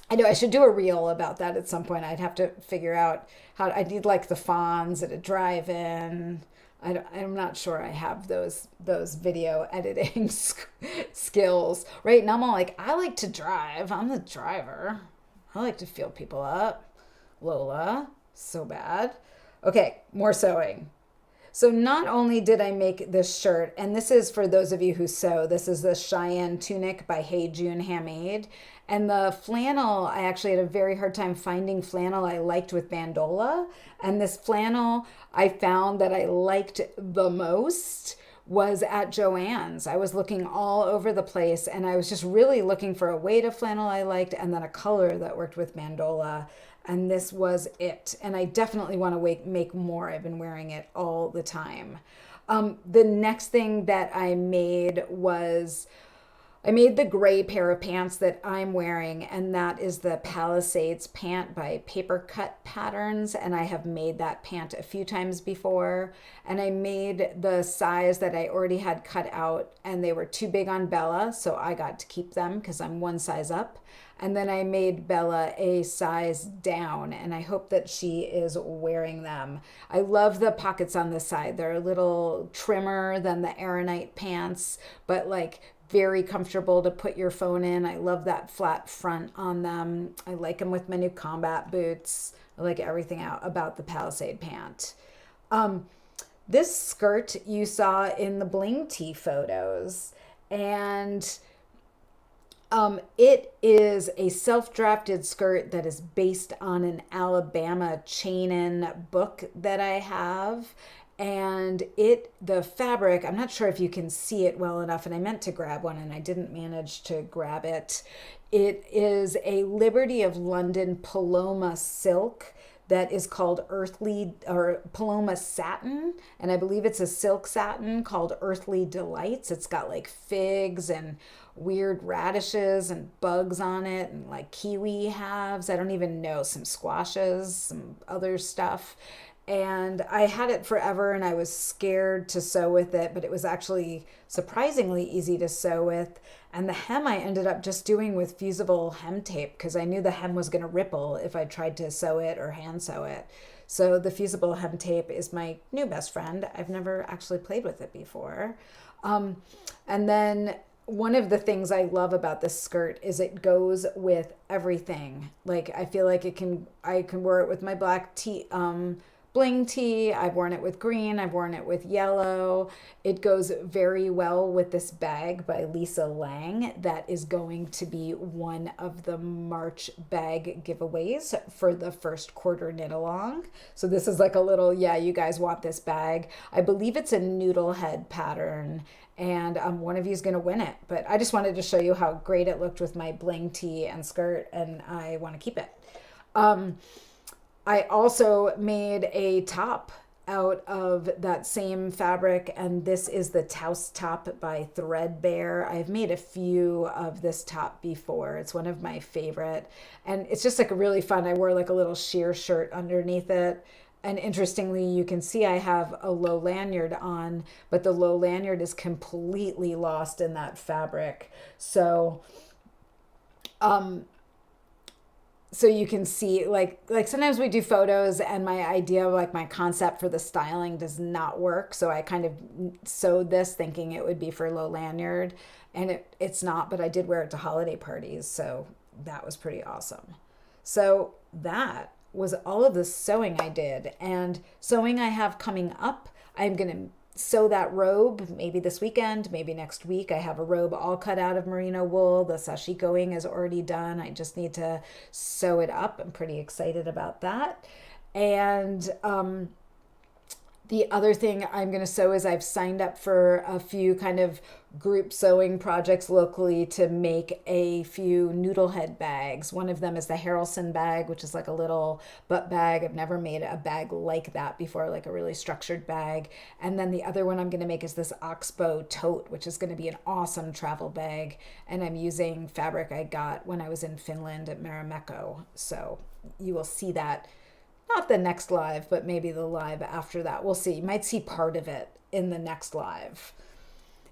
I know I should do a reel about that at some point. I'd have to figure out how I need like the fawns at a drive-in. I'm not sure I have those video editing skills, right? Now I'm all like, I like to drive. I'm the driver. I like to feel people up. Lola, so bad. Okay, more sewing. So not only did I make this shirt, and this is for those of you who sew, this is the Cheyenne Tunic by Hey June Handmade. And the flannel, I actually had a very hard time finding flannel I liked with Bandola. And this flannel I found that I liked the most was at Joann's. I was looking all over the place and I was just really looking for a weight of flannel I liked and then a color that worked with Bandola. And this was it. And I definitely want to make more. I've been wearing it all the time. The next thing that I made was I made the gray pair of pants that I'm wearing, and that is the Palisades pant by Papercut Patterns, and I have made that pant a few times before. And I made the size that I already had cut out, and they were too big on Bella, so I got to keep them because I'm one size up. And then I made Bella a size down, and I hope that she is wearing them. I love the pockets on the side. They're a little trimmer than the Aeronite pants, but like very comfortable to put your phone in. I love that flat front on them. I like them with my new combat boots. I like everything out about the Palisade pant. This skirt you saw in the Bling T photos, and it is a self-drafted skirt that is based on an Alabama Cheyenne book that I have. And the fabric, I'm not sure if you can see it well enough, and I meant to grab one and I didn't manage to grab it. It is a Liberty of London Paloma silk that is called Earthly, or Paloma satin, and I believe it's a silk satin called Earthly Delights. It's got like figs and weird radishes and bugs on it and like kiwi halves. I don't even know, some squashes, some other stuff. And I had it forever and I was scared to sew with it, but it was actually surprisingly easy to sew with. And the hem I ended up just doing with fusible hem tape because I knew the hem was going to ripple if I tried to sew it or hand sew it. So the fusible hem tape is my new best friend. I've never actually played with it before. And then one of the things I love about this skirt is it goes with everything. Like I feel like I can wear it with my black tee, Bling T. I've worn it with green. I've worn it with yellow. It goes very well with this bag by Lisa Lang that is going to be one of the March bag giveaways for the first quarter knit along. So this is like a little, yeah, you guys want this bag. I believe it's a noodle head pattern, and one of you is going to win it. But I just wanted to show you how great it looked with my Bling T and skirt, and I want to keep it. I also made a top out of that same fabric, and this is the Taos top by Threadbare. I've made a few of this top before. It's one of my favorite, and it's just like really fun. I wore like a little sheer shirt underneath it, and interestingly, you can see I have a low lanyard on, but the low lanyard is completely lost in that fabric. So you can see like sometimes we do photos and my idea of like my concept for the styling does not work. So I kind of sewed this thinking it would be for low lanyard, and it's not, but I did wear it to holiday parties. So that was pretty awesome. So that was all of the sewing I did, and sewing I have coming up. I'm going to sew that robe maybe this weekend, maybe next week. I have a robe all cut out of merino wool. The sashikoing is already done. I just need to sew it up. I'm pretty excited about that. And The other thing I'm going to sew is I've signed up for a few kind of group sewing projects locally to make a few noodle head bags. One of them is the Harrelson bag, which is like a little butt bag. I've never made a bag like that before, like a really structured bag. And then the other one I'm going to make is this oxbow tote, which is going to be an awesome travel bag. And I'm using fabric I got when I was in Finland at Marimekko. So you will see that, not the next live, but maybe the live after that. We'll see. You might see part of it in the next live.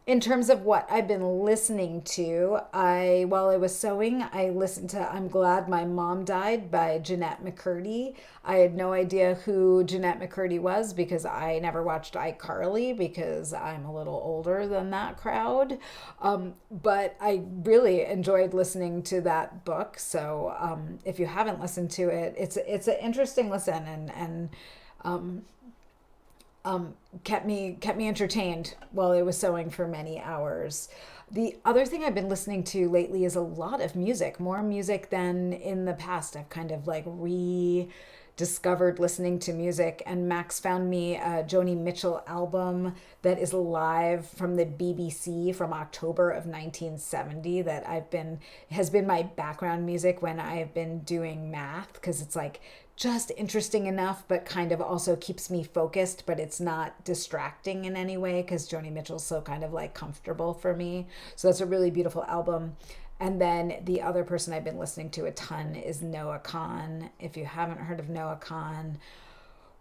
In terms of what I've been listening to, while I was sewing, I listened to I'm Glad My Mom Died by Jeanette McCurdy. I had no idea who Jeanette McCurdy was because I never watched iCarly because I'm a little older than that crowd. But I really enjoyed listening to that book. So if you haven't listened to it, it's an interesting listen and kept me entertained while I was sewing for many hours. The other thing I've been listening to lately is a lot of music, more music than in the past. I've kind of like rediscovered listening to music, and Max found me a Joni Mitchell album that is live from the BBC from October of 1970 that has been my background music when I've been doing math, because it's like just interesting enough, but kind of also keeps me focused, but it's not distracting in any way because Joni Mitchell's so kind of like comfortable for me. So that's a really beautiful album. And then the other person I've been listening to a ton is Noah Kahan. If you haven't heard of Noah Kahan,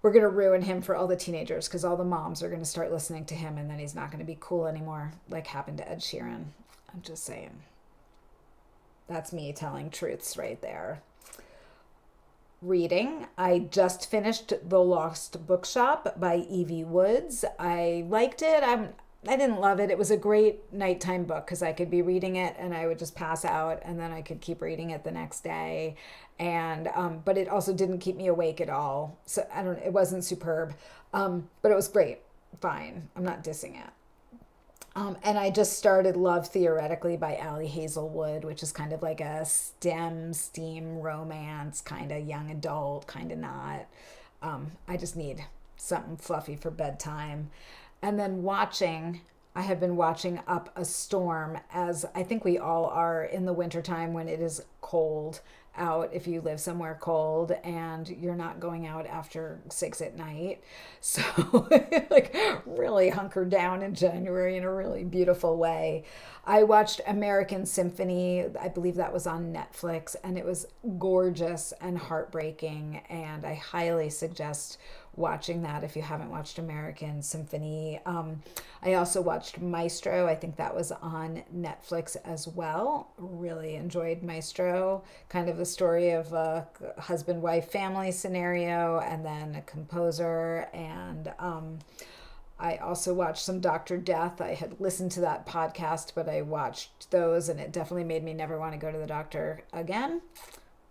we're going to ruin him for all the teenagers because all the moms are going to start listening to him and then he's not going to be cool anymore, like happened to Ed Sheeran. I'm just saying. That's me telling truths right there. Reading. I just finished The Lost Bookshop by Evie Woods. I liked it. I didn't love it. It was a great nighttime book because I could be reading it and I would just pass out and then I could keep reading it the next day. And but it also didn't keep me awake at all. So it wasn't superb. But it was great. Fine. I'm not dissing it. And I just started Love Theoretically by Ali Hazelwood, which is kind of like a STEAM romance, kind of young adult, kind of not. I just need something fluffy for bedtime. And then I have been watching Up a Storm, as I think we all are in the wintertime when it is cold out, if you live somewhere cold and you're not going out after 6 at night. So like really hunker down in January in a really beautiful way. I watched American Symphony. I believe that was on Netflix, and it was gorgeous and heartbreaking. And I highly suggest watching that if you haven't watched American Symphony. I also watched Maestro. I think that was on Netflix as well. Really enjoyed Maestro. Kind of the story of a husband-wife family scenario and then a composer. And I also watched some Dr. Death. I had listened to that podcast, but I watched those and it definitely made me never want to go to the doctor again.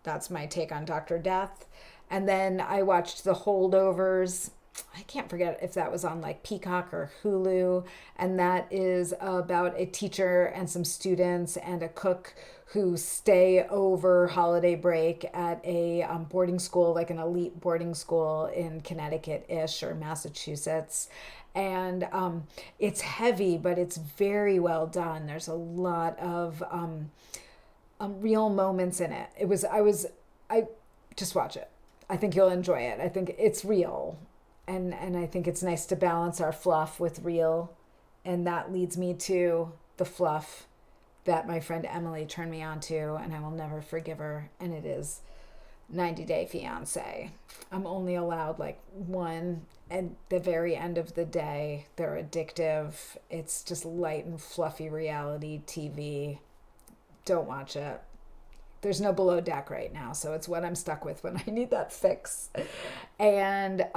That's my take on Dr. Death. And then I watched The Holdovers. I can't forget if that was on like Peacock or Hulu. And that is about a teacher and some students and a cook who stay over holiday break at a boarding school, like an elite boarding school in Connecticut-ish or Massachusetts. And it's heavy, but it's very well done. There's a lot of real moments in it. I just watch it. I think you'll enjoy it. I think it's real. And I think it's nice to balance our fluff with real. And that leads me to the fluff that my friend Emily turned me on to, and I will never forgive her. And it is 90 Day Fiancé. I'm only allowed like one at the very end of the day. They're addictive. It's just light and fluffy reality TV. Don't watch it. There's no Below Deck right now, so it's what I'm stuck with when I need that fix. And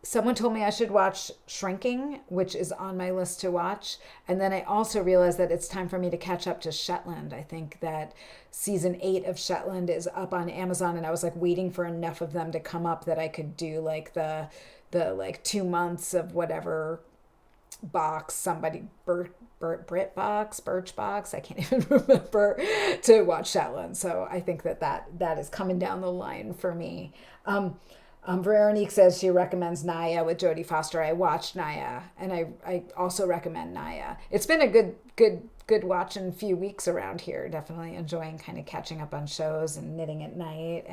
someone told me I should watch Shrinking, which is on my list to watch. And then I also realized that it's time for me to catch up to Shetland. I think that season 8 of Shetland is up on Amazon, and I was like waiting for enough of them to come up that I could do like the like 2 months of whatever box somebody Birchbox, I can't even remember, to watch Shetland. So I think that is coming down the line for me. Veronique says she recommends Naya with Jodie Foster. I watched Naya, and I also recommend Naya. It's been a good watch in a few weeks around here. Definitely enjoying kind of catching up on shows and knitting at night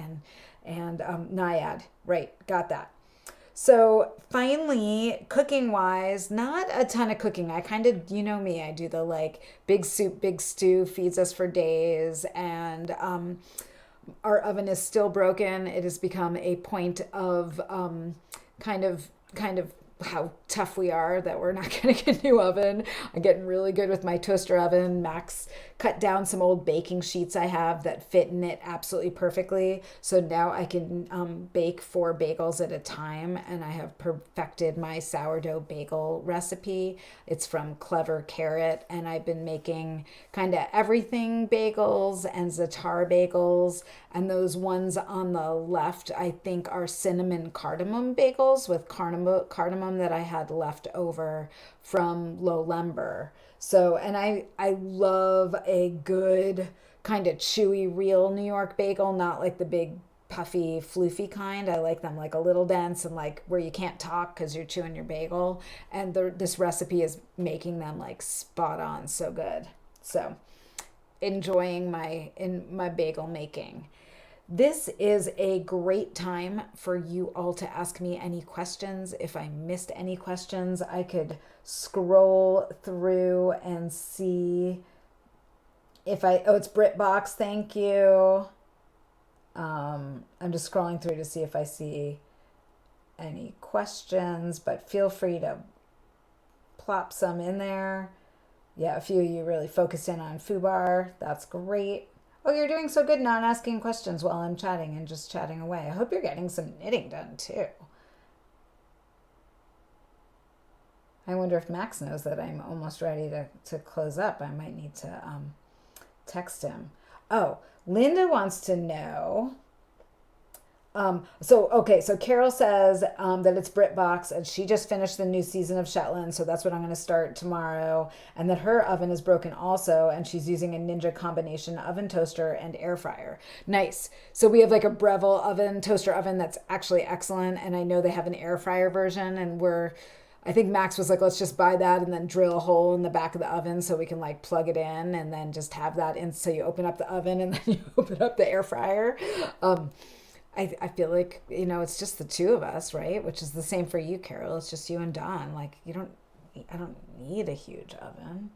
and Naiad. Right, got that. So finally, cooking wise, not a ton of cooking. I kind of, you know me, I do the like big soup, big stew, feeds us for days, and our oven is still broken. It has become a point of kind of how tough we are that we're not going to get a new oven. I'm getting really good with my toaster oven. Max cut down some old baking sheets I have that fit in it absolutely perfectly. So now I can bake 4 bagels at a time, and I have perfected my sourdough bagel recipe. It's from Clever Carrot, and I've been making kind of everything bagels and za'atar bagels, and those ones on the left I think are cinnamon cardamom bagels with cardamom that I had left over from Lolember. So, and I love a good kind of chewy real New York bagel, not like the big puffy floofy kind. I like them like a little dense and like where you can't talk because you're chewing your bagel. And this recipe is making them like spot on, so good. So, enjoying my bagel making. This is a great time for you all to ask me any questions. If I missed any questions, I could scroll through and see if oh, it's BritBox, thank you. I'm just scrolling through to see if I see any questions, but feel free to plop some in there. Yeah, a few of you really focused in on FUBAR. That's great. Oh, you're doing so good not asking questions while I'm chatting and just chatting away. I hope you're getting some knitting done too. I wonder if Max knows that I'm almost ready to close up. I might need to text him. Oh, Linda wants to know. So Carol says that it's BritBox, and she just finished the new season of Shetland, so that's what I'm going to start tomorrow, and that her oven is broken also, and she's using a Ninja combination oven, toaster, and air fryer. Nice. So we have like a Breville oven, toaster oven that's actually excellent, and I know they have an air fryer version, and I think Max was like, let's just buy that and then drill a hole in the back of the oven so we can like plug it in and then just have that in. So you open up the oven and then you open up the air fryer. I feel like, it's just the two of us, right? Which is the same for you, Carol. It's just you and Don. Like, I don't need a huge oven.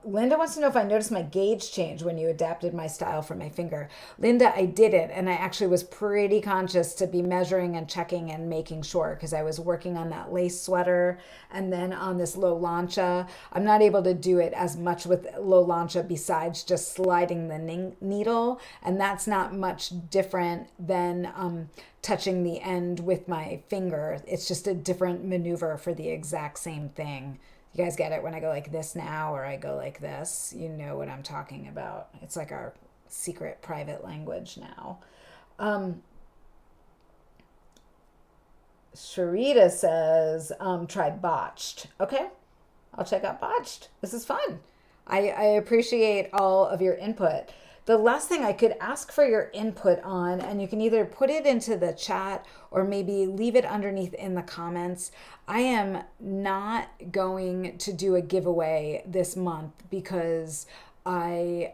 Linda wants to know if I noticed my gauge change when you adapted my style for my finger. Linda, I didn't, and I actually was pretty conscious to be measuring and checking and making sure because I was working on that lace sweater and then on this Lolancha. I'm not able to do it as much with Lolancha besides just sliding the needle, and that's not much different than touching the end with my finger. It's just a different maneuver for the exact same thing. You guys get it when I go like this now or I go like this? You know what I'm talking about. It's like our secret private language now. Sharita says, try Botched. Okay, I'll check out Botched. This is fun. I appreciate all of your input. The last thing I could ask for your input on, and you can either put it into the chat or maybe leave it underneath in the comments. I am not going to do a giveaway this month because I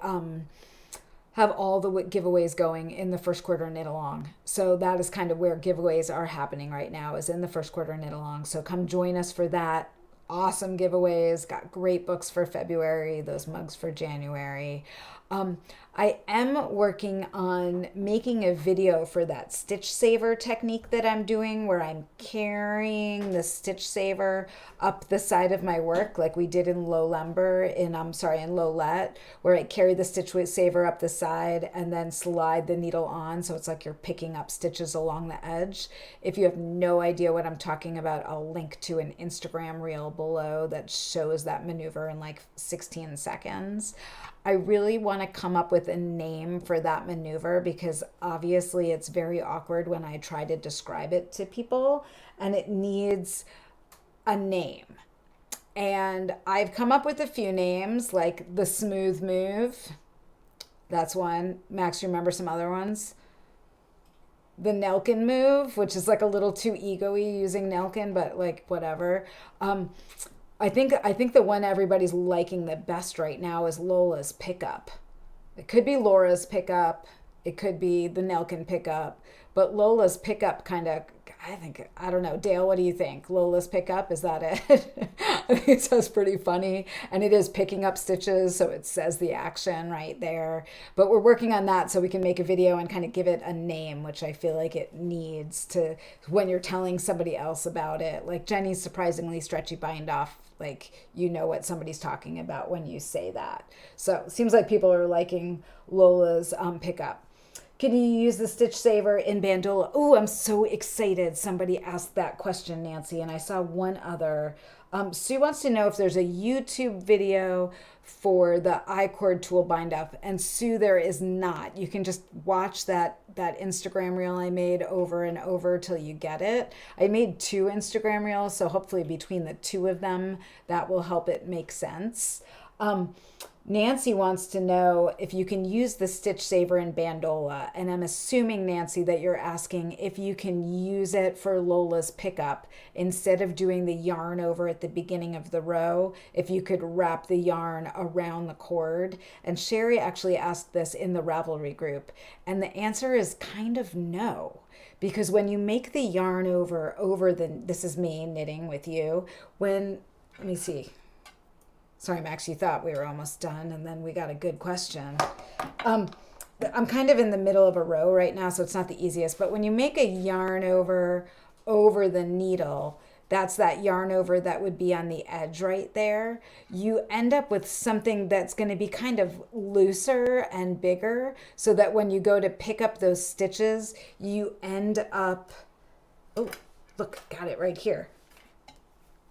have all the giveaways going in the first quarter knit along. So that is kind of where giveaways are happening right now, is in the first quarter knit along. So come join us for that. Awesome giveaways, got great books for February, those mugs for January. I am working on making a video for that stitch saver technique that I'm doing where I'm carrying the stitch saver up the side of my work like we did in Lolember, in Lolette, where I carry the stitch saver up the side and then slide the needle on so it's like you're picking up stitches along the edge. If you have no idea what I'm talking about, I'll link to an Instagram reel below that shows that maneuver in like 16 seconds. I really want to come up with a name for that maneuver because obviously it's very awkward when I try to describe it to people and it needs a name. And I've come up with a few names like the smooth move. That's one. Max, you remember some other ones? the Nelkin move, which is like a little too ego-y using Nelkin, but like whatever. I think the one everybody's liking the best right now is Lola's pickup. It could be Laura's pickup. It could be the Nelkin pickup. But Lola's pickup kind of, I don't know. Dale, what do you think? Lola's pickup, is that it? I think it sounds pretty funny. And it is picking up stitches, so it says the action right there. But we're working on that so we can make a video and kind of give it a name, which I feel like it needs to, when you're telling somebody else about it. Like Jenny's surprisingly stretchy bind off. Like, you know what somebody's talking about when you say that. So it seems like people are liking Lola's pickup. Can you use the Stitch Saver in Bandola? Oh, I'm so excited. Somebody asked that question, Nancy, and I saw one other. Sue wants to know if there's a YouTube video for the I-cord tool bind up. And Sue, there is not. You can just watch that Instagram reel I made over and over till you get it. I made 2 Instagram reels, so hopefully between the 2 of them, that will help it make sense. Nancy wants to know if you can use the Stitch Saver in Bandola. And I'm assuming, Nancy, that you're asking if you can use it for Lola's pickup instead of doing the yarn over at the beginning of the row, if you could wrap the yarn around the cord. And Sherry actually asked this in the Ravelry group. And the answer is kind of no. Because when you make the yarn over this is me knitting with you, let me see. Sorry, Max, you thought we were almost done, and then we got a good question. I'm kind of in the middle of a row right now, so it's not the easiest. But when you make a yarn over the needle, that's that yarn over that would be on the edge right there. You end up with something that's going to be kind of looser and bigger, so that when you go to pick up those stitches, you end up, oh, look, got it right here.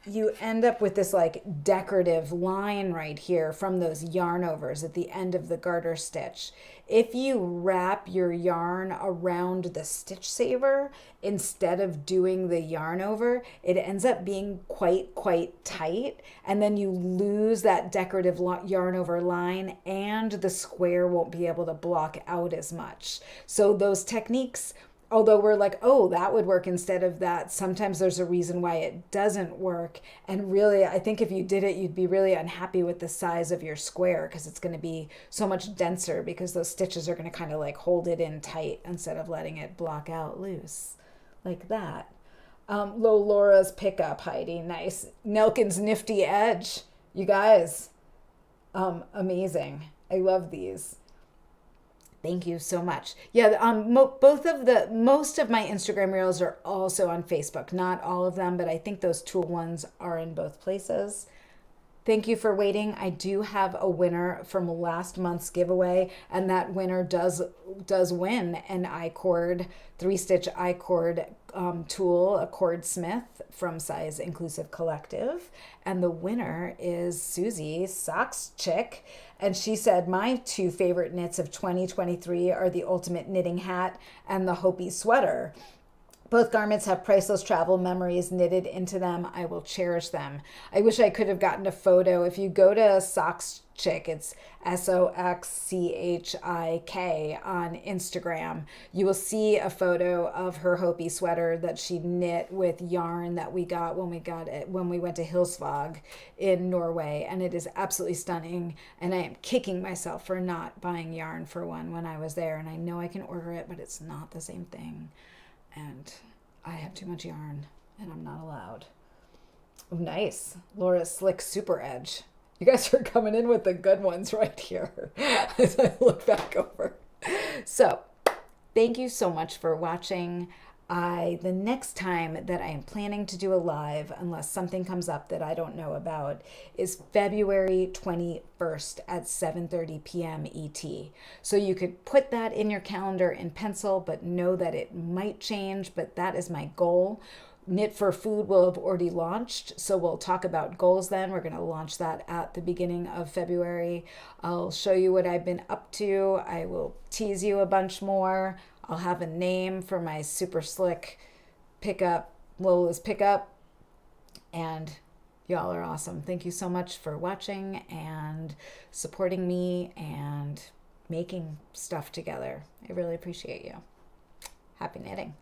You end up with this like decorative line right here from those yarn overs at the end of the garter stitch. If you wrap your yarn around the Stitch Saver instead of doing the yarn over, it ends up being quite tight, and then you lose that decorative yarn over line, and the square won't be able to block out as much. So those techniques, although we're like, oh, that would work instead of that, sometimes there's a reason why it doesn't work. And really, I think if you did it, you'd be really unhappy with the size of your square, because it's going to be so much denser, because those stitches are going to kind of like hold it in tight instead of letting it block out loose like that. Laura's pickup, Heidi, nice. Nelkin's nifty edge, you guys, amazing. I love these. Thank you so much. Yeah, most of my Instagram reels are also on Facebook. Not all of them, but I think those tool ones are in both places. Thank you for waiting. I do have a winner from last month's giveaway, and that winner does win an I-cord, 3-stitch I-cord tool, a Cordsmith from Size Inclusive Collective. And the winner is Susie, Socks Chick. And she said, my 2 favorite knits of 2023 are the Ultimate Knitting Hat and the Hopi Sweater. Both garments have priceless travel memories knitted into them. I will cherish them. I wish I could have gotten a photo. If you go to Socks Chick, it's SOXCHIK on Instagram, you will see a photo of her Hopi sweater that she knit with yarn that we got when we went to Hilsvåg in Norway. And it is absolutely stunning. And I am kicking myself for not buying yarn for one when I was there. And I know I can order it, but it's not the same thing. And I have too much yarn, and I'm not allowed. Oh, nice. Laura's Slick Super Edge. You guys are coming in with the good ones right here as I look back over. So, thank you so much for watching. The next time that I am planning to do a live, unless something comes up that I don't know about, is February 21st at 7:30 p.m. ET. So you could put that in your calendar in pencil, but know that it might change, but that is my goal. Knit for Food will have already launched, so we'll talk about goals then. We're going to launch that at the beginning of February. I'll show you what I've been up to. I will tease you a bunch more. I'll have a name for my super slick pickup, Lola's pickup, and y'all are awesome. Thank you so much for watching and supporting me and making stuff together. I really appreciate you. Happy knitting.